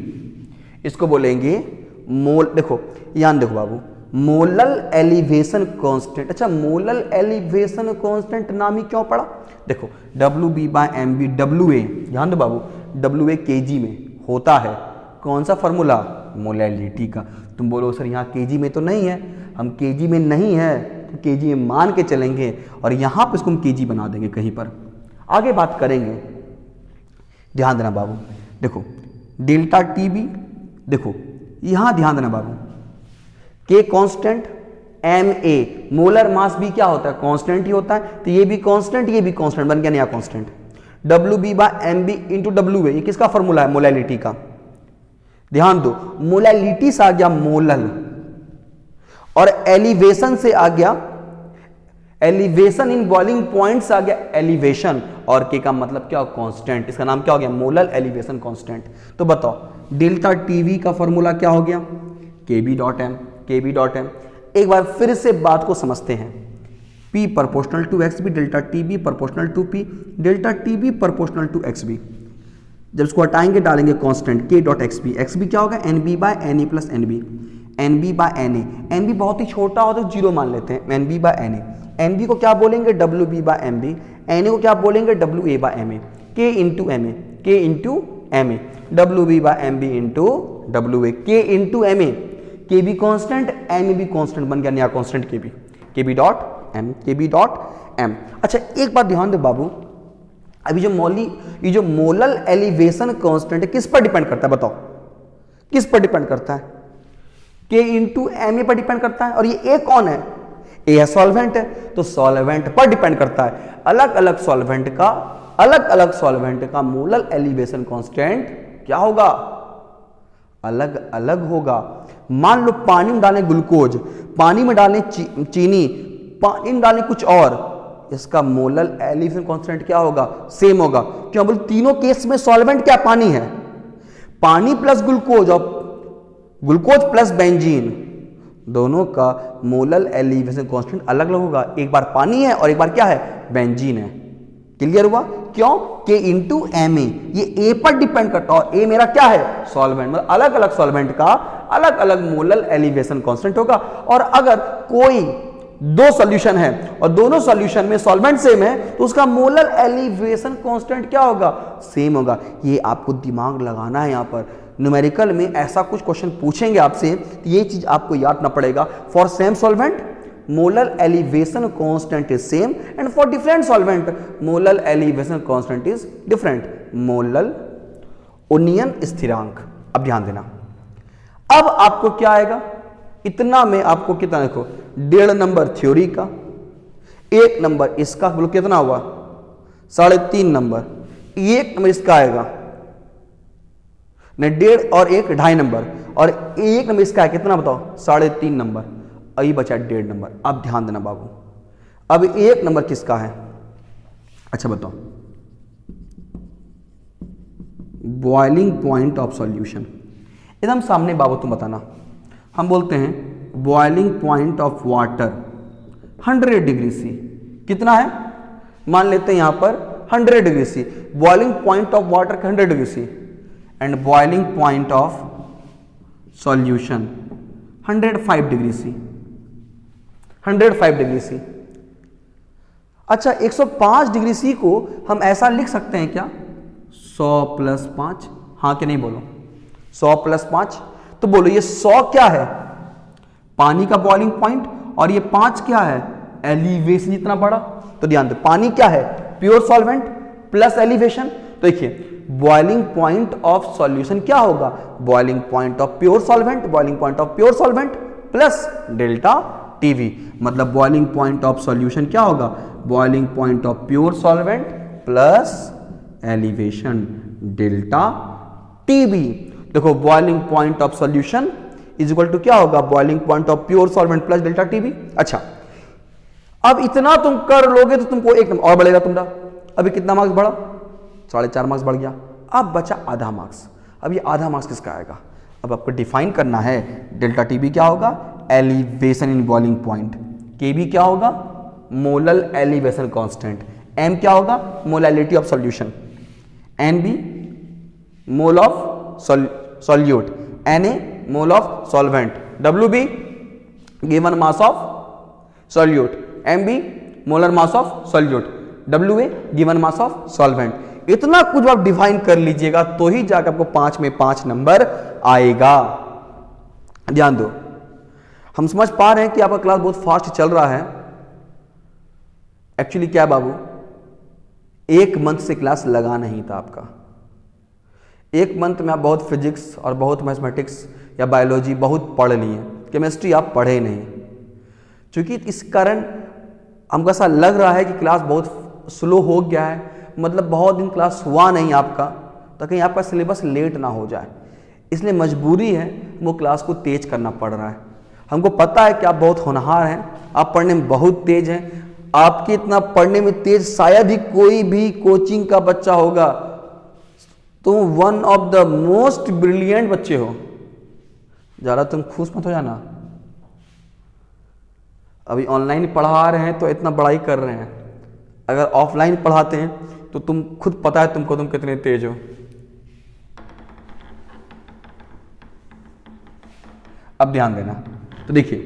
इसको बोलेंगे मोल। देखो याद देखो बाबू, मोलल एलिवेशन कांस्टेंट। अच्छा, मोलल एलिवेशन कांस्टेंट नाम ही क्यों पड़ा, देखो WB/MB, WA ध्यान दो बाबू, WA kg में होता है। कौन सा फॉर्मूला, मोलैलिटी का। तुम बोलो सर यहाँ kg में तो नहीं है, हम kg में नहीं है तो kg में मान के चलेंगे और यहाँ पे इसको हम kg बना देंगे कहीं पर, आगे बात करेंगे। ध्यान देना बाबू, देखो डेल्टा TB, देखो यहाँ ध्यान देना बाबू, के कांस्टेंट, MA मोलर मास भी क्या होता है, कांस्टेंट ही होता है। तो ये भी कांस्टेंट, ये भी कांस्टेंट बन गया नया कांस्टेंट। WB/MB इंटू WA, ये किसका फॉर्मूला है, मोलैलिटी का। ध्यान दो, मोलैलिटी से आ गया मोलल और एलिवेशन से आ गया, एलिवेशन इन बॉइलिंग पॉइंट से आ गया एलिवेशन। और के का मतलब क्या, कांस्टेंट। इसका नाम क्या हो गया, मोलल एलिवेशन कांस्टेंट। तो बताओ डेल्टा TV का फॉर्मूला क्या हो गया, KB.M। KB.M एक बार फिर से बात को समझते हैं। P proportional to XB, delta TB proportional to P, delta TB proportional to XB। जब इसको हटाएंगे डालेंगे कांस्टेंट K.XB। XB क्या होगा, NB/NA plus NB। NB/NA, NB बहुत ही छोटा हो तो 0 मान लेते हैं, NB/NA। NB को क्या बोलेंगे, WB/MB। NA को क्या बोलेंगे, WA/MA। K into MA, K into MA, WB/MB into WA, K into MA। के भी कॉन्स्टेंट, एम भी कॉन्स्टेंट बन गया नया कॉन्स्टेंट के भी, KB.M, KB.M। अच्छा एक बात ध्यान दो बाबू, अभी ये जो मोलल एलिवेशन कांस्टेंट है किस पर डिपेंड करता है, बताओ किस पर डिपेंड करता है, के इंटू एम पर डिपेंड करता है। और ये ए कौन है, ए है सॉल्वेंट है, तो सॉल्वेंट पर डिपेंड करता है। अलग अलग सॉल्वेंट का मोलल एलिवेशन कांस्टेंट क्या होगा, अलग अलग होगा। मान लो पानी में डालें ग्लूकोज, पानी में डालें चीनी, पानी में डालें कुछ और, इसका मोलल एलिवेशन कांस्टेंट क्या होगा, सेम होगा। क्यों बोले, तीनों केस में सॉल्वेंट क्या, पानी है। पानी प्लस ग्लूकोज और ग्लूकोज प्लस बेंजीन, दोनों का मोलल एलिवेशन कांस्टेंट अलग अलग होगा। एक बार पानी है और एक बार क्या है, बेंजीन है। क्लियर हुआ, क्यों, के इंटू एम ए, ये ए पर डिपेंड करता है और ए मेरा क्या है, सॉल्वेंट। मतलब अलग अलग सॉल्वेंट का अलग अलग मोलल एलिवेशन कांस्टेंट होगा। और अगर कोई दो सॉल्यूशन है और दोनों सॉल्यूशन में सॉल्वेंट सेम है तो उसका मोलल एलिवेशन कांस्टेंट क्या होगा, सेम होगा। ये आपको दिमाग लगाना है, यहाँ पर न्यूमेरिकल में ऐसा कुछ क्वेश्चन पूछेंगे आपसे तो ये चीज आपको याद ना पड़ेगा। For same solvent molal elevation constant is same and for different solvent molal elevation constant is different. Molal onion स्थिरांक। अब ध्यान देना, अब आपको क्या आएगा, इतना में आपको कितना, देखो 1.5 नंबर थ्योरी का, 1 नंबर इसका, बोलो कितना हुआ 3.5 नंबर, 1 नंबर इसका आएगा नहीं, 1.5 और 1 2.5 नंबर, और 1 नंबर इसका है कितना बताओ, 3.5 नंबर, अभी बचा 1.5 नंबर। अब ध्यान देना बाबू, अब 1 नंबर किसका है, अच्छा बताओ, बॉइलिंग पॉइंट ऑफ सॉल्यूशन। एकदम सामने बाबू तुम बताना, हम बोलते हैं boiling point of water 100 degree C, कितना है, मान लेते हैं यहां पर 100 degree C, boiling point of water 100 degree C, and boiling point of solution 105 degree C, 105 degree C. अच्छा 105 डिग्री सी को हम ऐसा लिख सकते हैं क्या, 100 + 5, हाँ कि नहीं बोलो, 100 + 5, तो बोलो ये 100 क्या है, पानी का बॉइलिंग पॉइंट, और ये 5 क्या है, एलिवेशन जितना बड़ा। तो ध्यान दो, पानी क्या है, प्योर सॉल्वेंट प्लस एलिवेशन। तो देखिए बॉइलिंग पॉइंट ऑफ सॉल्यूशन क्या होगा, boiling point of pure solvent, boiling point of pure solvent plus delta TB. मतलब बॉइलिंग पॉइंट ऑफ सॉल्यूशन क्या होगा, boiling point of pure solvent plus elevation delta TB. देखो boiling point of solution is equal to क्या होगा, boiling point of pure solvent plus delta TB. अच्छा, अब इतना तुम कर लोगे तो तुमको एक नंबर और बढ़ेगा तुम्हारा। अभी कितना मार्क्स बढ़ा, 4.5 मार्क्स बढ़ गया। अब बचा आधा मार्क्स। अब ये आधा मार्क्स किसका आएगा, अब आपको डिफाइन करना है डेल्टा टीबी क्या होगा, elevation in boiling point, KB क्या होगा, मोलल एलिवेशन कांस्टेंट, एम क्या होगा, molality of solution, N B mole of solute, N A mole of solvent, W B given mass of solute, M B molar mass of solute, W A given mass of solvent. इतना कुछ आप define कर लीजिएगा तो ही जाकर आपको 5 में 5 number आएगा। ध्यान दो, हम समझ पा रहे हैं कि आपका क्लास बहुत फास्ट चल रहा है। एक्चुअली क्या बाबू, 1 मंथ से क्लास लगा नहीं था आपका। 1 मंथ में आप बहुत फिजिक्स और बहुत मैथमेटिक्स या बायोलॉजी बहुत पढ़ लिए, केमिस्ट्री आप पढ़े नहीं। क्योंकि इस कारण हमको ऐसा लग रहा है कि क्लास बहुत स्लो हो गया है, मतलब बहुत दिन क्लास हुआ नहीं आपका, तो कहीं आपका सिलेबस लेट ना हो जाए, इसलिए मजबूरी है वो क्लास को तेज करना पड़ रहा है। हमको पता है कि आप बहुत होनहार हैं, आप पढ़ने में बहुत तेज हैं, आपके इतना पढ़ने में तेज शायद ही कोई भी कोचिंग का बच्चा होगा। तुम one of the most brilliant बच्चे हो। ज़्यादा तुम खुश मत हो जाना, अभी ऑनलाइन पढ़ा रहे हैं तो इतना बड़ाई कर रहे हैं, अगर ऑफलाइन पढ़ाते हैं तो तुम खुद पता है तुमको तुम कितने तेज हो। अब ध्यान देना, तो देखिए,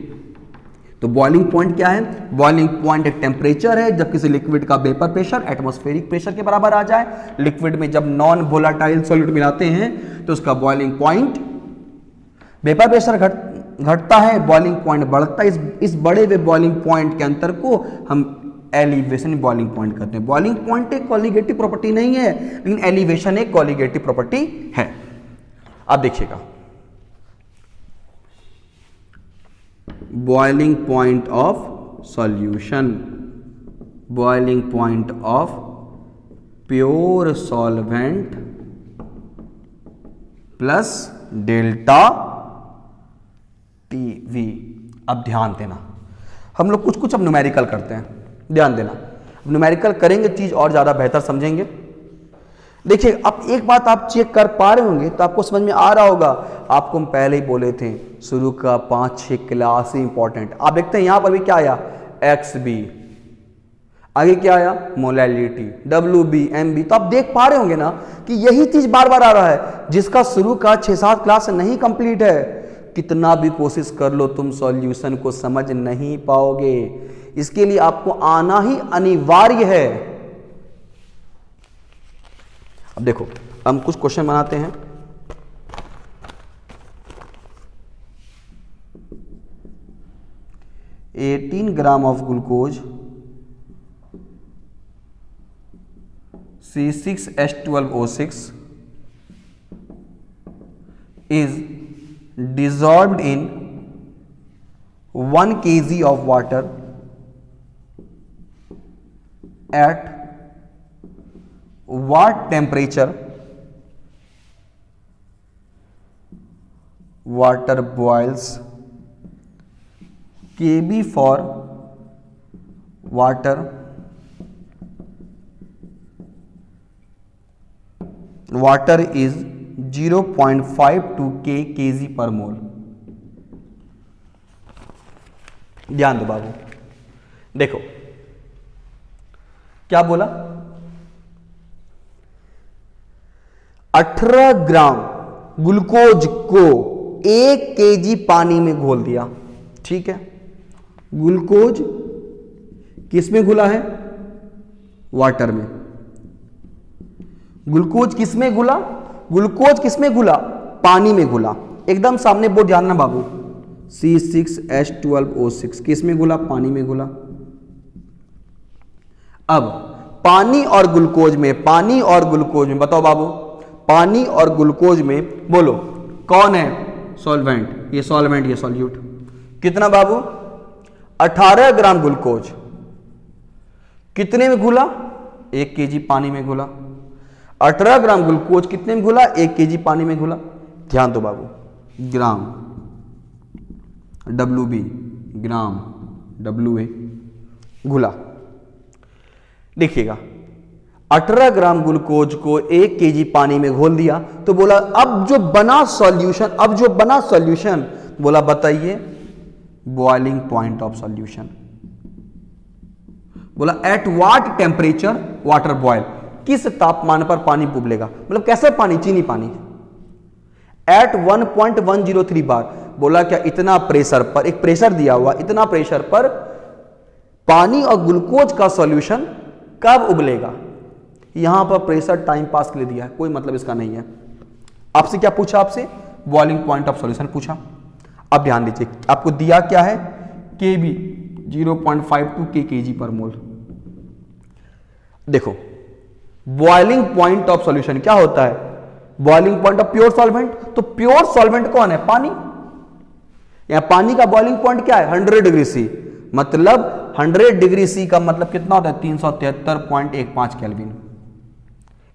तो बॉइलिंग पॉइंट क्या है, बॉइलिंग पॉइंट एक टेम्परेचर है जब किसी लिक्विड का वेपर प्रेशर एटमॉस्फेरिक प्रेशर के बराबर आ जाए। लिक्विड में जब नॉन वोलाटाइल सॉल्यूट मिलाते हैं तो उसका बॉइलिंग पॉइंट, वेपर प्रेशर घटता है, बॉइलिंग पॉइंट बढ़ता है। इस बढ़े हुए बॉइलिंग पॉइंट के अंतर को हम एलिवेशन बॉइलिंग पॉइंट कहते हैं। बॉइलिंग पॉइंट एक कॉलिगेटिव प्रॉपर्टी नहीं है, लेकिन एलिवेशन एक कॉलिगेटिव प्रॉपर्टी है। अब देखिएगा, boiling point of solution, boiling point of pure solvent plus delta TV. अब ध्यान देना, हम लोग कुछ कुछ अब न्यूमेरिकल करते हैं, ध्यान देना। अब न्यूमेरिकल करेंगे चीज और ज्यादा बेहतर समझेंगे। देखिए, अब एक बात आप चेक कर पा रहे होंगे तो आपको समझ में आ रहा होगा, आपको हम पहले ही बोले थे शुरू का 5-6 क्लास ही इंपॉर्टेंट। आप देखते हैं यहां पर भी क्या आया, एक्स बी, आगे क्या आया, molality, W B, M B. तो आप देख पा रहे होंगे ना कि यही चीज बार बार आ रहा है, जिसका शुरू का 6-7 क्लास नहीं कंप्लीट है। कितना भी कोशिश कर लो तुम सॉल्यूशन को समझ नहीं पाओगे, इसके लिए आपको आना ही अनिवार्य है। अब देखो, हम कुछ क्वेश्चन बनाते हैं। Eighteen gram of glucose C6H12O6 is dissolved in 1 kg of water at what temperature water boils, Kb for water, water is 0.52 kg per mole। ध्यान दो बाबू, देखो क्या बोला, 18 ग्राम ग्लूकोज को 1 kg पानी में घोल दिया। ठीक है, ग्लूकोज किस में घुला है, वाटर में। ग्लूकोज किस में घुला, ग्लूकोज किस में घुला, पानी में घुला। एकदम सामने बोर्ड ध्यान रखना बाबू, C6H12O6 किस में घुला, पानी में घुला। अब पानी और ग्लूकोज में, पानी और ग्लूकोज में बताओ बाबू, पानी और ग्लूकोज में बोलो कौन है सॉल्वेंट, ये सॉल्वेंट ये सॉल्यूट। कितना बाबू, 18 ग्राम ग्लूकोज कितने में घुला, 1 kg पानी में घुला। 18 ग्राम ग्लूकोज कितने में घुला, 1 kg पानी में घुला। ध्यान दो बाबू, ग्राम WB, ग्राम WA, घुला। देखिएगा 18 ग्राम ग्लूकोज को 1 kg पानी में घोल दिया, तो बोला अब जो बना सॉल्यूशन, बोला बताइए बॉइलिंग पॉइंट ऑफ सॉल्यूशन। बोला at what temperature water boil, किस तापमान पर पानी उबलेगा, मतलब कैसे पानी, चीनी पानी। एट 1.103 बार, बोला क्या इतना प्रेशर पर, एक प्रेशर दिया हुआ, इतना प्रेशर पर पानी और ग्लूकोज का सॉल्यूशन कब उबलेगा। यहां पर प्रेशर टाइम पास के लिए दिया है, कोई मतलब इसका नहीं है। आपसे क्या पूछा, आपसे बॉइलिंग पॉइंट ऑफ सॉल्यूशन पूछा। अब ध्यान दीजिए आपको दिया क्या है, Kb 0.52 kg पर मोल। देखो बॉइलिंग पॉइंट ऑफ सॉल्यूशन क्या होता है, boiling point of pure solvent, तो प्योर सॉल्वेंट कौन है, पानी। यहां पानी का बॉइलिंग पॉइंट क्या है, 100 डिग्री सी, मतलब 100 डिग्री सी का मतलब कितना होता है, 373.15 केल्विन।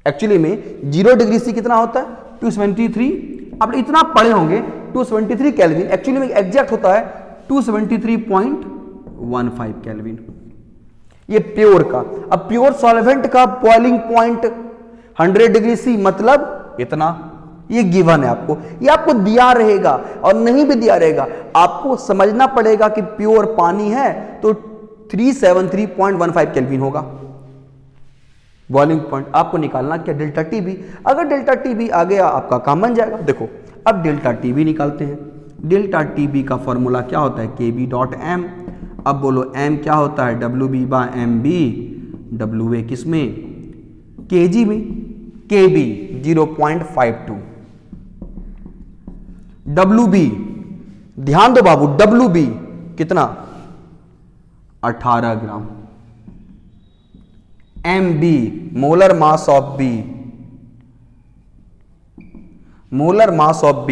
एक्चुअली में 0 डिग्री सी कितना होता है, 273। आप इतना पढ़े होंगे 273 केल्विन, एक्चुअली में एग्जैक्ट होता है 273.15 केल्विन, ये प्योर का। अब प्योर सॉल्वेंट का बॉइलिंग पॉइंट 100 डिग्री सी, मतलब इतना, ये गिवन है आपको, ये आपको दिया रहेगा और नहीं भी दिया रहेगा, आपको समझना पड़ेगा कि प्योर पानी है तो 373.15 केल्विन होगा बॉइलिंग पॉइंट। आपको निकालना क्या, डेल्टा टीबी। अगर डेल्टा टीबी आ गया आपका काम बन जाएगा। देखो अब डेल्टा टीबी निकालते हैं। डेल्टा टीबी का फॉर्मूला क्या होता है, Kb.m। अब बोलो m क्या होता है, WB/MB, WA किस में, kg में, Kb 0.52, WB ध्यान दो बाबू, WB कितना, 18 ग्राम, MB molar mass of B, molar mass of B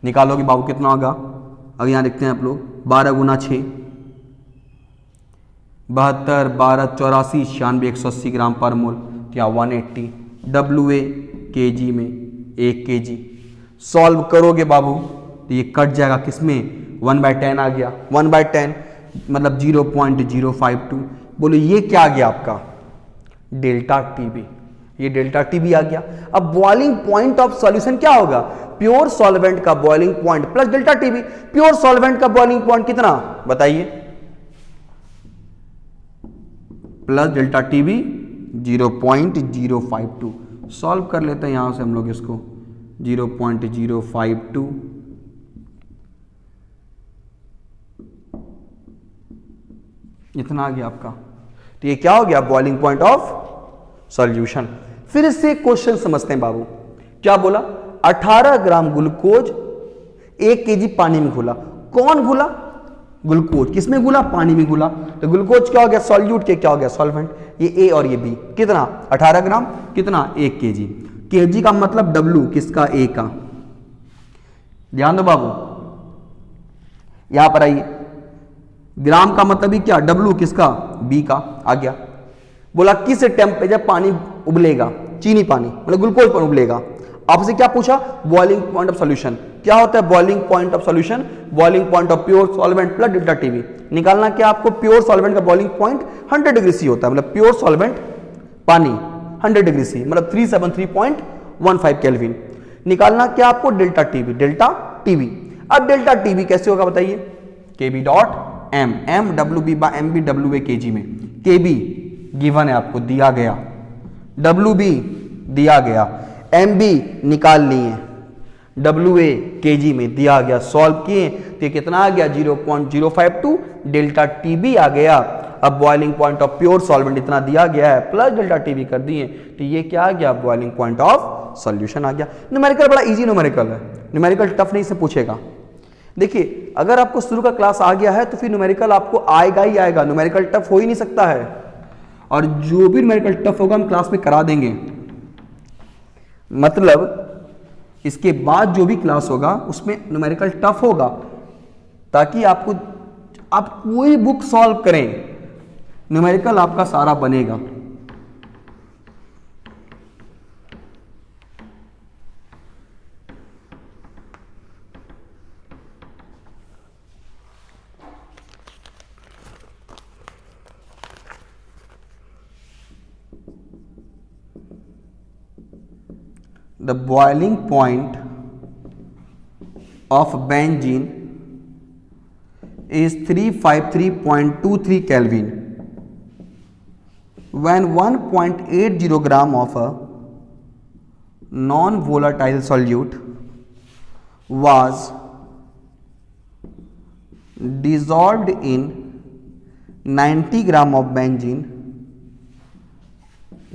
निकालोगे बाबू कितना होगा। अब यहां देखते हैं आप लोग, 12 गुना 6, 72, 12, 84, 96, 180 ग्राम पर मोल, क्या 180, WA kg में 1 kg। सॉल्व करोगे बाबू तो ये कट जाएगा किसमें, 1/10 आ गया, 1/10 मतलब 0.052। बोलो ये क्या आ गया आपका, डेल्टा टीबी, ये डेल्टा टीबी आ गया। अब बॉइलिंग पॉइंट ऑफ सॉल्यूशन क्या होगा, प्योर सॉल्वेंट का boiling point plus delta TB. Pure solvent का बॉइलिंग पॉइंट कितना बताइए, प्लस डेल्टा टीबी 0.052। सॉल्व कर लेते हैं यहां से हम लोग इसको, 0.052 इतना आ गया आपका। तो ये क्या हो गया, बॉइलिंग पॉइंट ऑफ सॉल्यूशन। फिर इससे क्वेश्चन समझते हैं बाबू, क्या बोला, 18 ग्राम ग्लूकोज 1 kg पानी में घुला। कौन घुला, ग्लूकोज, किसमें घुला, पानी में घुला। तो ग्लूकोज क्या हो गया, सॉल्यूट के क्या हो गया, सॉल्वेंट। ये ए और ये बी, कितना 18 ग्राम, कितना 1 kg। kg का मतलब W किसका, A का। ध्यान दो बाबू, यहां पर आइए, ग्राम का मतलब ही क्या, W किसका, B का आ गया। बोला किस टेम्परेचर पानी उबलेगा, चीनी पानी मतलब ग्लूकोज पर उबलेगा। आपसे क्या पूछा, बॉइलिंग पॉइंट ऑफ सॉल्यूशन। क्या होता है boiling point of solution, boiling point of pure solvent plus delta TB. निकालना क्या आपको, प्योर सॉल्वेंट का बॉइलिंग पॉइंट 100 डिग्री सी होता है, मतलब प्योर सॉल्वेंट पानी 100 डिग्री सी मतलब 373.15 केल्विन। निकालना क्या आपको, डेल्टा टीबी, डेल्टा टीबी। अब डेल्टा टीबी कैसे होगा बताइए, Kb.m, m WB/MB, WA kg में। Kb गिवन है आपको, दिया गया, WB दिया गया, MB निकाल लिए, WA kg में दिया गया, सॉल्व किए तो ये कितना आ गया, 0.052। डेल्टा टीबी आ गया। अब boiling point of pure solvent इतना दिया गया है, प्लस डेल्टा टीबी कर दिए तो ये क्या आ गया, बॉइलिंग पॉइंट ऑफ सॉल्यूशन आ गया। न्यूमेरिकल बड़ा इजी न्यूमेरिकल है, न्यूमेरिकल टफ नहीं से पूछेगा। देखिए अगर आपको शुरू का क्लास आ गया है तो फिर न्यूमेरिकल आपको आएगा ही आएगा, न्यूमेरिकल टफ हो ही नहीं सकता है। और जो भी न्यूमेरिकल टफ होगा हम क्लास में करा देंगे, मतलब इसके बाद जो भी क्लास होगा उसमें न्यूमेरिकल टफ होगा, ताकि आपको, आप कोई बुक सॉल्व करें न्यूमेरिकल आपका सारा बनेगा। The boiling point of benzene is 353.23 Kelvin when 1.80 gram of a non-volatile solute was dissolved in 90 gram of benzene.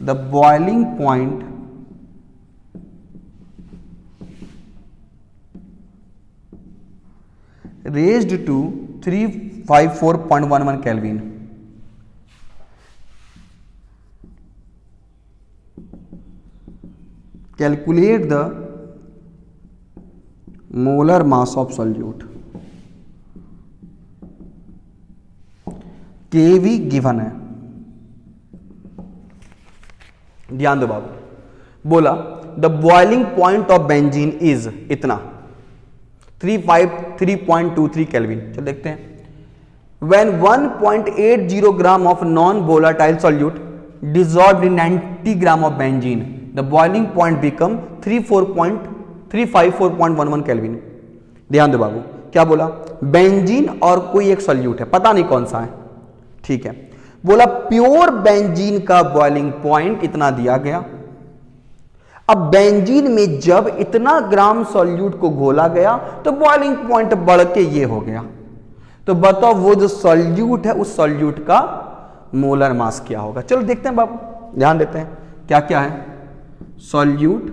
The boiling point raised to 354.11 Kelvin. Calculate the molar mass of solute. KV given है, ध्यान दो बाबू, बोला the boiling point of benzene is इतना 353.23 kelvin. चलो देखते हैं। When 1.80 gram of non volatile solute dissolved in 90 gram of benzene, the boiling point become 354.11 kelvin. ध्यान दो बाबू, क्या बोला? बेंजीन और कोई एक सॉल्यूट है, पता नहीं कौन सा है, ठीक है। बोला प्योर बेंजीन का बॉइलिंग पॉइंट इतना दिया गया। अब बेंजीन में जब इतना ग्राम सॉल्यूट को घोला गया तो बॉइलिंग पॉइंट बढ़ के ये हो गया। तो बताओ वो जो सॉल्यूट है उस सॉल्यूट का मोलर मास क्या होगा? चलो देखते हैं बाबू, ध्यान देते हैं क्या क्या है। सॉल्यूट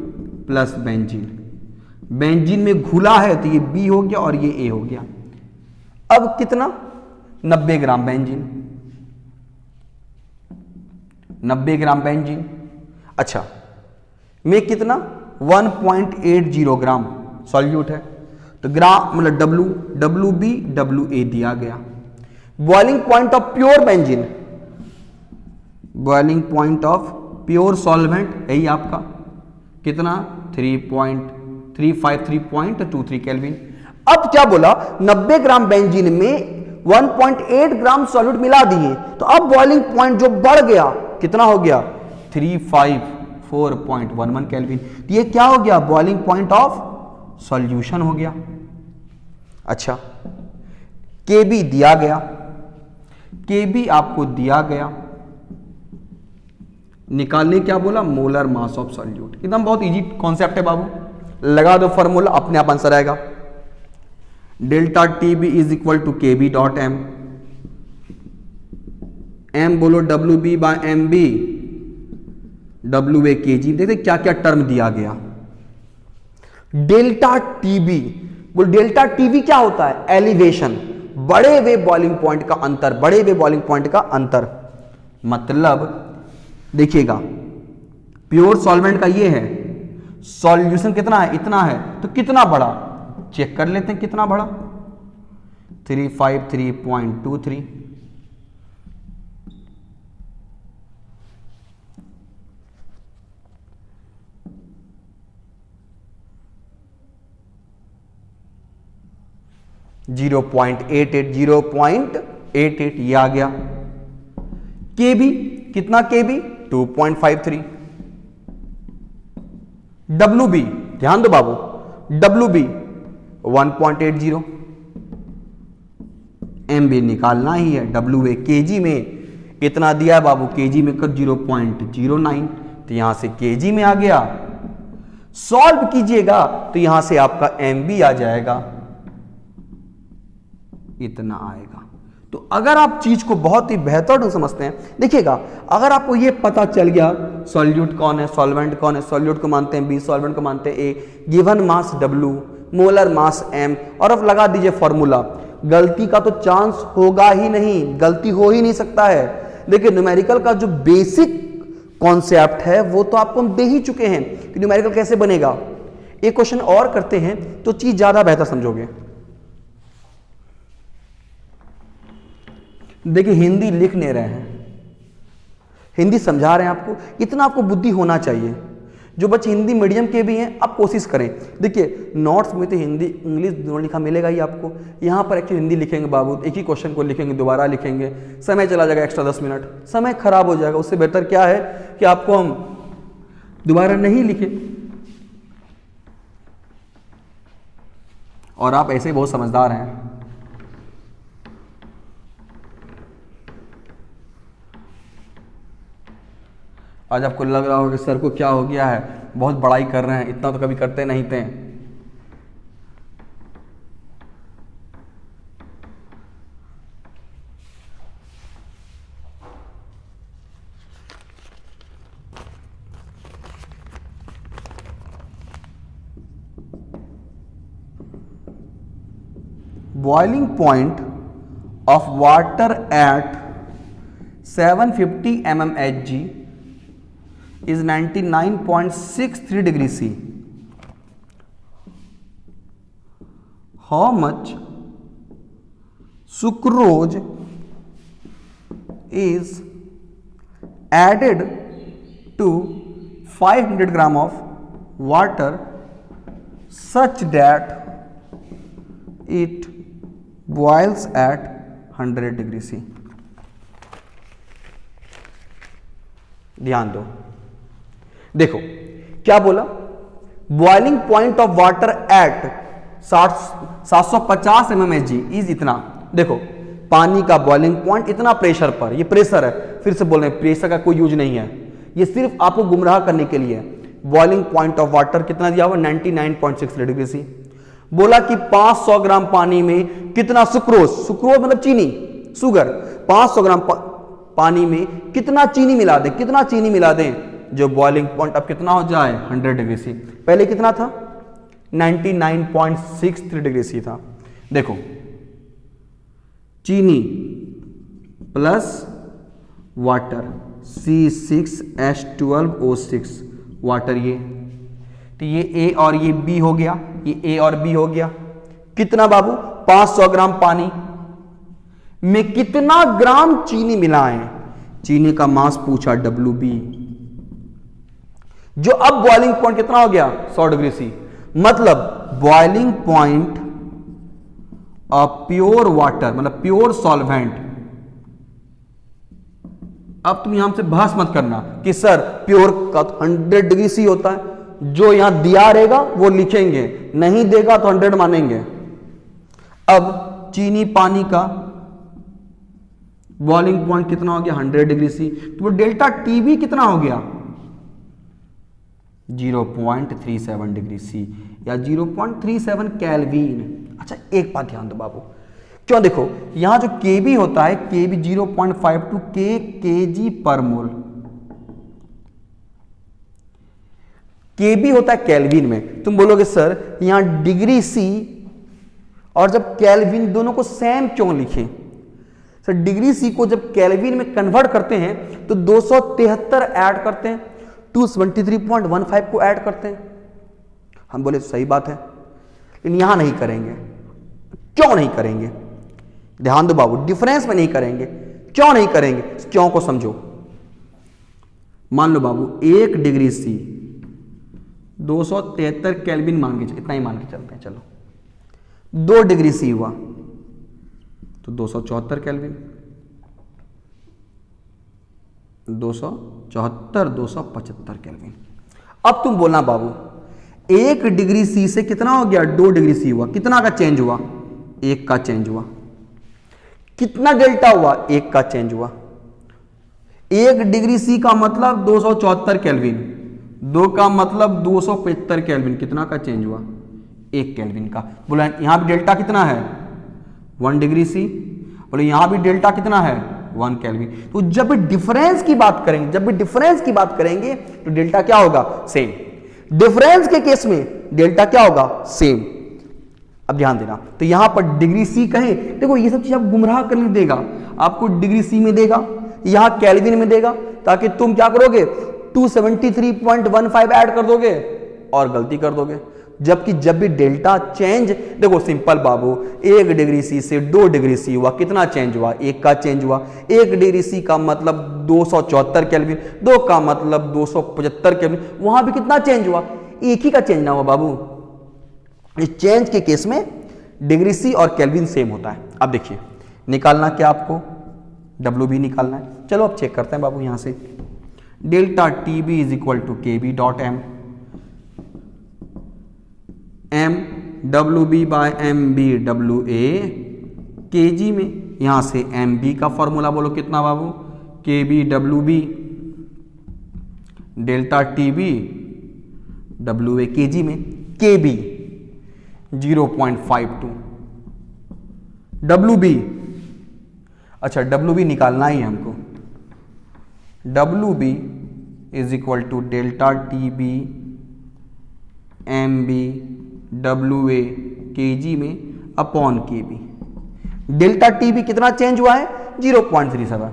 प्लस बेंजीन, बेंजीन में घुला है तो ये बी हो गया और ये ए हो गया। अब कितना? 90 ग्राम बेंजीन, 90 ग्राम बेंजीन। अच्छा, में कितना? 1.80 ग्राम सॉल्यूट है, तो ग्राम मतलब डब्ल्यू बी डब्ल्यू ए दिया गया। Boiling point of pure benzene, boiling point of pure solvent यही आपका कितना? 353.23 केल्विन। अब क्या बोला? 90 ग्राम बेंजीन में 1.8 ग्राम सॉल्यूट मिला दिए, तो अब बॉइलिंग पॉइंट जो बढ़ गया कितना हो गया? 354.11 केल्विन। ये क्या हो गया? बॉइलिंग पॉइंट ऑफ सॉल्यूशन हो गया। अच्छा, केबी दिया गया, केबी आपको दिया गया, निकालने क्या बोला? Molar mass of solute. एकदम बहुत इजी कॉन्सेप्ट है बाबू, लगा दो फॉर्मूला, अपने आप आंसर आएगा। Delta T B is equal to K B dot M, M बोलो W B by M B, W A के जी। देखते क्या क्या टर्म दिया गया। डेल्टा टीबी, बोल डेल्टा टीबी क्या होता है? एलिवेशन, बड़े हुए बॉइलिंग पॉइंट का अंतर, बड़े हुए बॉइलिंग पॉइंट का अंतर। मतलब देखिएगा, प्योर सॉल्वेंट का ये है, सॉल्यूशन कितना है? इतना है, तो कितना बड़ा? चेक कर लेते हैं कितना बड़ा। 353.23। जीरो पॉइंट 0.88 ये आ गया। केबी कितना? केबी 2.53। डब्ल्यू बी, ध्यान दो बाबू, डब्ल्यू बी 1.80। एम बी निकालना ही है, डब्ल्यू ए केजी में कितना दिया है बाबू? केजी में 0.09, तो यहां से केजी में आ गया। सॉल्व कीजिएगा तो यहां से आपका एम बी आ जाएगा, इतना आएगा। तो अगर आप चीज को बहुत ही बेहतर ढंग समझते हैं, देखिएगा, अगर आपको ये पता चल गया सॉल्यूट कौन है, सॉल्वेंट कौन है, सॉल्यूट को मानते हैं बी, सॉल्वेंट को मानते हैं A, given mass W, molar mass M, और अब लगा दीजिए फॉर्मूला, गलती का तो चांस होगा ही नहीं, गलती हो ही नहीं सकता है। देखिए न्यूमेरिकल का जो बेसिक कॉन्सेप्ट है वो तो आपको हम दे ही चुके हैं कि न्यूमेरिकल कैसे बनेगा। एक क्वेश्चन और करते हैं तो चीज ज्यादा बेहतर समझोगे। देखिए हिंदी लिख नहीं रहे हैं, हिंदी समझा रहे हैं आपको, इतना आपको बुद्धि होना चाहिए। जो बच्चे हिंदी मीडियम के भी हैं आप कोशिश करें। देखिए नोट्स में तो हिंदी इंग्लिश दोनों लिखा मिलेगा ही आपको, यहाँ पर एक्चुअली हिंदी लिखेंगे बाबू, एक ही क्वेश्चन को लिखेंगे, दोबारा लिखेंगे, समय चला जाएगा एक्स्ट्रा 10 मिनट, समय खराब हो जाएगा। उससे बेहतर क्या है कि आपको हम दोबारा नहीं लिखें, और आप ऐसे ही बहुत समझदार हैं। आज आपको लग रहा होगा कि सर को क्या हो गया है, बहुत बड़ाई कर रहे हैं, इतना तो कभी करते नहीं थे। Boiling point of water at 750 mmHg is 99.63 degree C. How much sucrose is added to 500 gram of water such that it boils at 100 degree C? ध्यान दो, देखो क्या बोला, boiling point of water at 750 mmHg is इतना। देखो पानी का boiling point इतना प्रेशर पर, ये प्रेशर है, फिर से बोल रहे हैं प्रेशर का कोई यूज नहीं है, ये सिर्फ आपको गुमराह करने के लिए। बॉइलिंग पॉइंट ऑफ वाटर कितना दिया हुआ, 99.63 डिग्री सी। बोला कि 500 ग्राम पानी में कितना सुक्रोज, सुक्रोज मतलब चीनी, शुगर, 500 ग्राम पानी में कितना चीनी मिला दें, कितना चीनी मिला दें जो बॉइलिंग पॉइंट अब कितना हो जाए, 100 डिग्री सी। पहले कितना था, 99.63 डिग्री सी था। देखो चीनी प्लस वाटर C6H12O6 वाटर, ये तो ये A और ये B हो गया, ये A और B हो गया। कितना बाबू, 500 ग्राम पानी में कितना ग्राम चीनी मिलाएं, चीनी का मास पूछा WB, जो अब बॉइलिंग पॉइंट कितना हो गया, 100 डिग्री सी। मतलब boiling point of pure water मतलब प्योर सॉल्वेंट। अब तुम यहां से बहस मत करना कि सर प्योर का 100 डिग्री सी होता है, जो यहां दिया रहेगा वो लिखेंगे, नहीं देगा तो 100 मानेंगे। अब चीनी पानी का बॉइलिंग पॉइंट कितना हो गया, 100 डिग्री सी, तो डेल्टा टीबी कितना हो गया, 0.37 डिग्री सी या 0.37 केल्विन। अच्छा एक बात ध्यान दो बाबू, क्यों, देखो यहां जो केबी होता है, केबी 0.52 केजी पर मोल, केबी होता है केल्विन में। तुम बोलोगे सर यहां डिग्री सी और जब केल्विन दोनों को सेम क्यों लिखें, सर डिग्री सी को जब केल्विन में कन्वर्ट करते हैं तो 273 ऐड करते हैं, 273.15 को ऐड करते हैं। हम बोले सही बात है, लेकिन यहां नहीं करेंगे। क्यों नहीं करेंगे, ध्यान दो बाबू, डिफरेंस में नहीं करेंगे। क्यों नहीं करेंगे, क्यों को समझो। मान लो बाबू 1 डिग्री सी 273 केल्विन मान के, इतना ही मान के चलते हैं, चलो 2 डिग्री सी हुआ तो 274 केल्विन, 274 275 केल्विन। अब तुम बोलना बाबू 1 डिग्री सी से कितना हो गया, 2 डिग्री सी हुआ, कितना का चेंज हुआ, 1 का चेंज हुआ। कितना डेल्टा हुआ, 1 का चेंज हुआ। 1 डिग्री सी का मतलब 274 केल्विन, 2 का मतलब 275 केल्विन, कितना का चेंज हुआ, 1 केल्विन का। बोला यहां भी डेल्टा कितना है, 1 डिग्री सी, बोले यहां भी डेल्टा कितना है, 1 केल्विन। तो जब भी डिफरेंस की बात करेंगे, जब भी डिफरेंस की बात करेंगे तो डेल्टा क्या होगा, सेम। डिफरेंस के केस में डेल्टा क्या होगा, सेम। अब ध्यान देना, तो यहां पर डिग्री सी कहें, देखो ये सब चीज आप गुमराह करने देगा, आपको डिग्री सी में देगा, यहां केल्विन में देगा, ताकि तुम क्या करोगे 273.15 ऐड कर दोगे और गलती कर दोगे। जबकि जब भी डेल्टा चेंज, देखो सिंपल बाबू, 1 डिग्री सी से 2 डिग्री सी हुआ, कितना चेंज हुआ, 1 का चेंज हुआ। 1 डिग्री सी का मतलब 274 केल्विन, 2 का मतलब 275 केल्विन, वहां भी कितना चेंज हुआ, एक ही का चेंज ना हुआ बाबू। इस चेंज के केस में डिग्री सी और केल्विन सेम होता है। अब देखिए निकालना क्या आपको, WB निकालना है। चलो अब चेक करते हैं बाबू, यहां से delta TB is equal to KB dot M, M W B by M B W A के जी में। यहां से एम बी का फॉर्मूला बोलो कितना बाबू, K B W B delta T B W A के जी में। के बी 0.52 डब्ल्यू बी, अच्छा डब्ल्यू बी निकालना ही है हमको। W B is equal to delta T B M B W A के जी में upon K B. Delta T B कितना चेंज हुआ है, 0.37।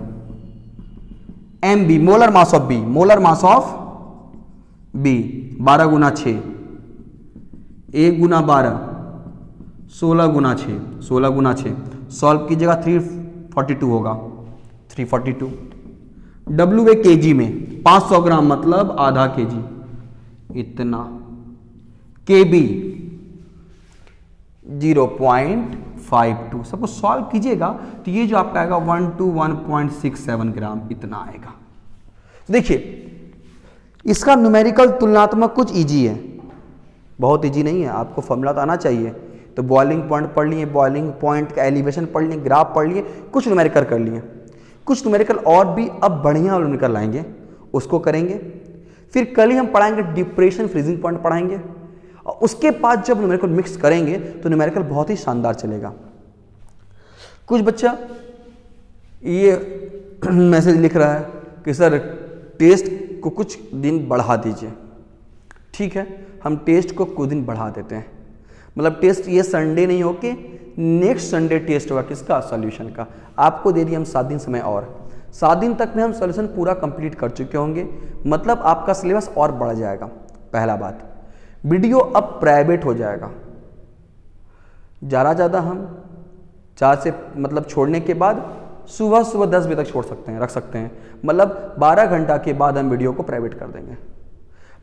M B molar mass of B, molar mass of B 12 गुना 6, 1 गुना 12, 16 गुना 6, 16 गुना 6 सॉल्व कीजिएगा 342 होगा, 342। W A के जी में 500 ग्राम मतलब आधा के जी, इतना। के बी 0.52, सबको सॉल्व कीजिएगा तो ये जो आपका आएगा 1 to 1.67 ग्राम इतना आएगा। देखिए इसका न्यूमेरिकल तुलनात्मक कुछ इजी है, बहुत इजी नहीं है, आपको फॉर्मूला तो आना चाहिए। तो बॉइलिंग पॉइंट पढ़ लिए, बॉइलिंग पॉइंट का एलिवेशन पढ़ लिए, ग्राफ पढ़ लिए, कुछ न्यूमेरिकल कर लिए, कुछ न्यूमेरिकल और भी अब बढ़िया न्यूमेरिकल लाएंगे, उसको करेंगे। फिर कल ही हम पढ़ाएंगे डिप्रेशन फ्रीजिंग पॉइंट पढ़ाएंगे, और उसके बाद जब न्यूमेरिकल मिक्स करेंगे तो न्यूमेरिकल बहुत ही शानदार चलेगा। कुछ बच्चा ये मैसेज लिख रहा है कि सर टेस्ट को कुछ दिन बढ़ा दीजिए। ठीक है, हम टेस्ट को कुछ दिन बढ़ा देते हैं, मतलब टेस्ट ये संडे नहीं हो के नेक्स्ट संडे टेस्ट होगा किसका, सॉल्यूशन का। आपको दे दिए हम 7 दिन समय, और 7 दिन तक में हम सॉल्यूशन पूरा कंप्लीट कर चुके होंगे, मतलब आपका सिलेबस और बढ़ जाएगा। पहला बात, वीडियो अब प्राइवेट हो जाएगा, ज़्यादा हम 4 से मतलब छोड़ने के बाद सुबह 10 बजे तक छोड़ सकते हैं, रख सकते हैं, मतलब 12 घंटा के बाद हम वीडियो को प्राइवेट कर देंगे।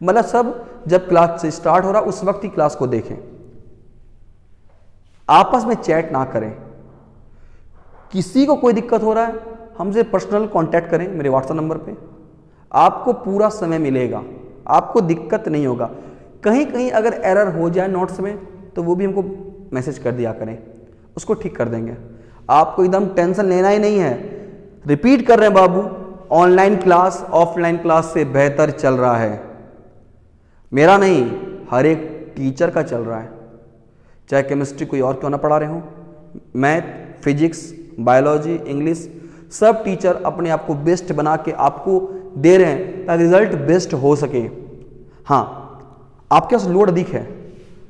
मतलब सब जब क्लास से स्टार्ट हो रहा उस वक्त ही क्लास को देखें, आपस में चैट ना करें। किसी को कोई दिक्कत हो रहा है हमसे पर्सनल कांटेक्ट करें मेरे व्हाट्सएप नंबर पे, आपको पूरा समय मिलेगा, आपको दिक्कत नहीं होगा। कहीं कहीं अगर एरर हो जाए नोट्स में तो वो भी हमको मैसेज कर दिया करें, उसको ठीक कर देंगे। आपको एकदम टेंशन लेना ही नहीं है। रिपीट कर रहे हैं बाबू, ऑनलाइन क्लास ऑफलाइन क्लास से बेहतर चल रहा है, मेरा नहीं हर एक टीचर का चल रहा है, चाहे केमिस्ट्री कोई और क्यों ना पढ़ा रहे हो, मैथ, फिजिक्स, बायोलॉजी, इंग्लिश, सब टीचर अपने आप को बेस्ट बना के आपको दे रहे हैं ताकि रिजल्ट बेस्ट हो सके। हाँ, आपके पास लोड अधिक है,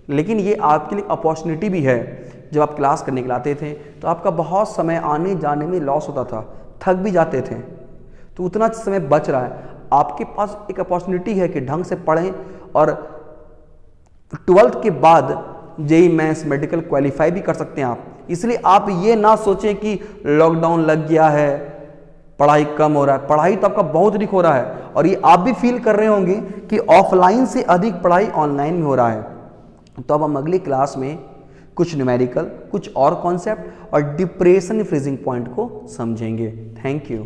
लेकिन ये आपके लिए अपॉर्चुनिटी भी है। जब आप क्लास करने के लिए आते थे तो आपका बहुत समय आने जाने में लॉस होता था, थक भी जाते थे, तो उतना समय बच रहा है। आपके पास एक अपॉर्चुनिटी है कि ढंग से पढ़ें और 12th के बाद जेई मेंस मेडिकल क्वालिफाई भी कर सकते हैं आप। इसलिए आप ये ना सोचें कि लॉकडाउन लग गया है, पढ़ाई कम हो रहा है, पढ़ाई तो आपका बहुत अधिक हो रहा है, और ये आप भी फील कर रहे होंगे कि ऑफलाइन से अधिक पढ़ाई ऑनलाइन में हो रहा है। तो अब हम अगली क्लास में कुछ न्यूमेरिकल, कुछ और कॉन्सेप्ट और डिप्रेशन फ्रीजिंग पॉइंट को समझेंगे। Thank you.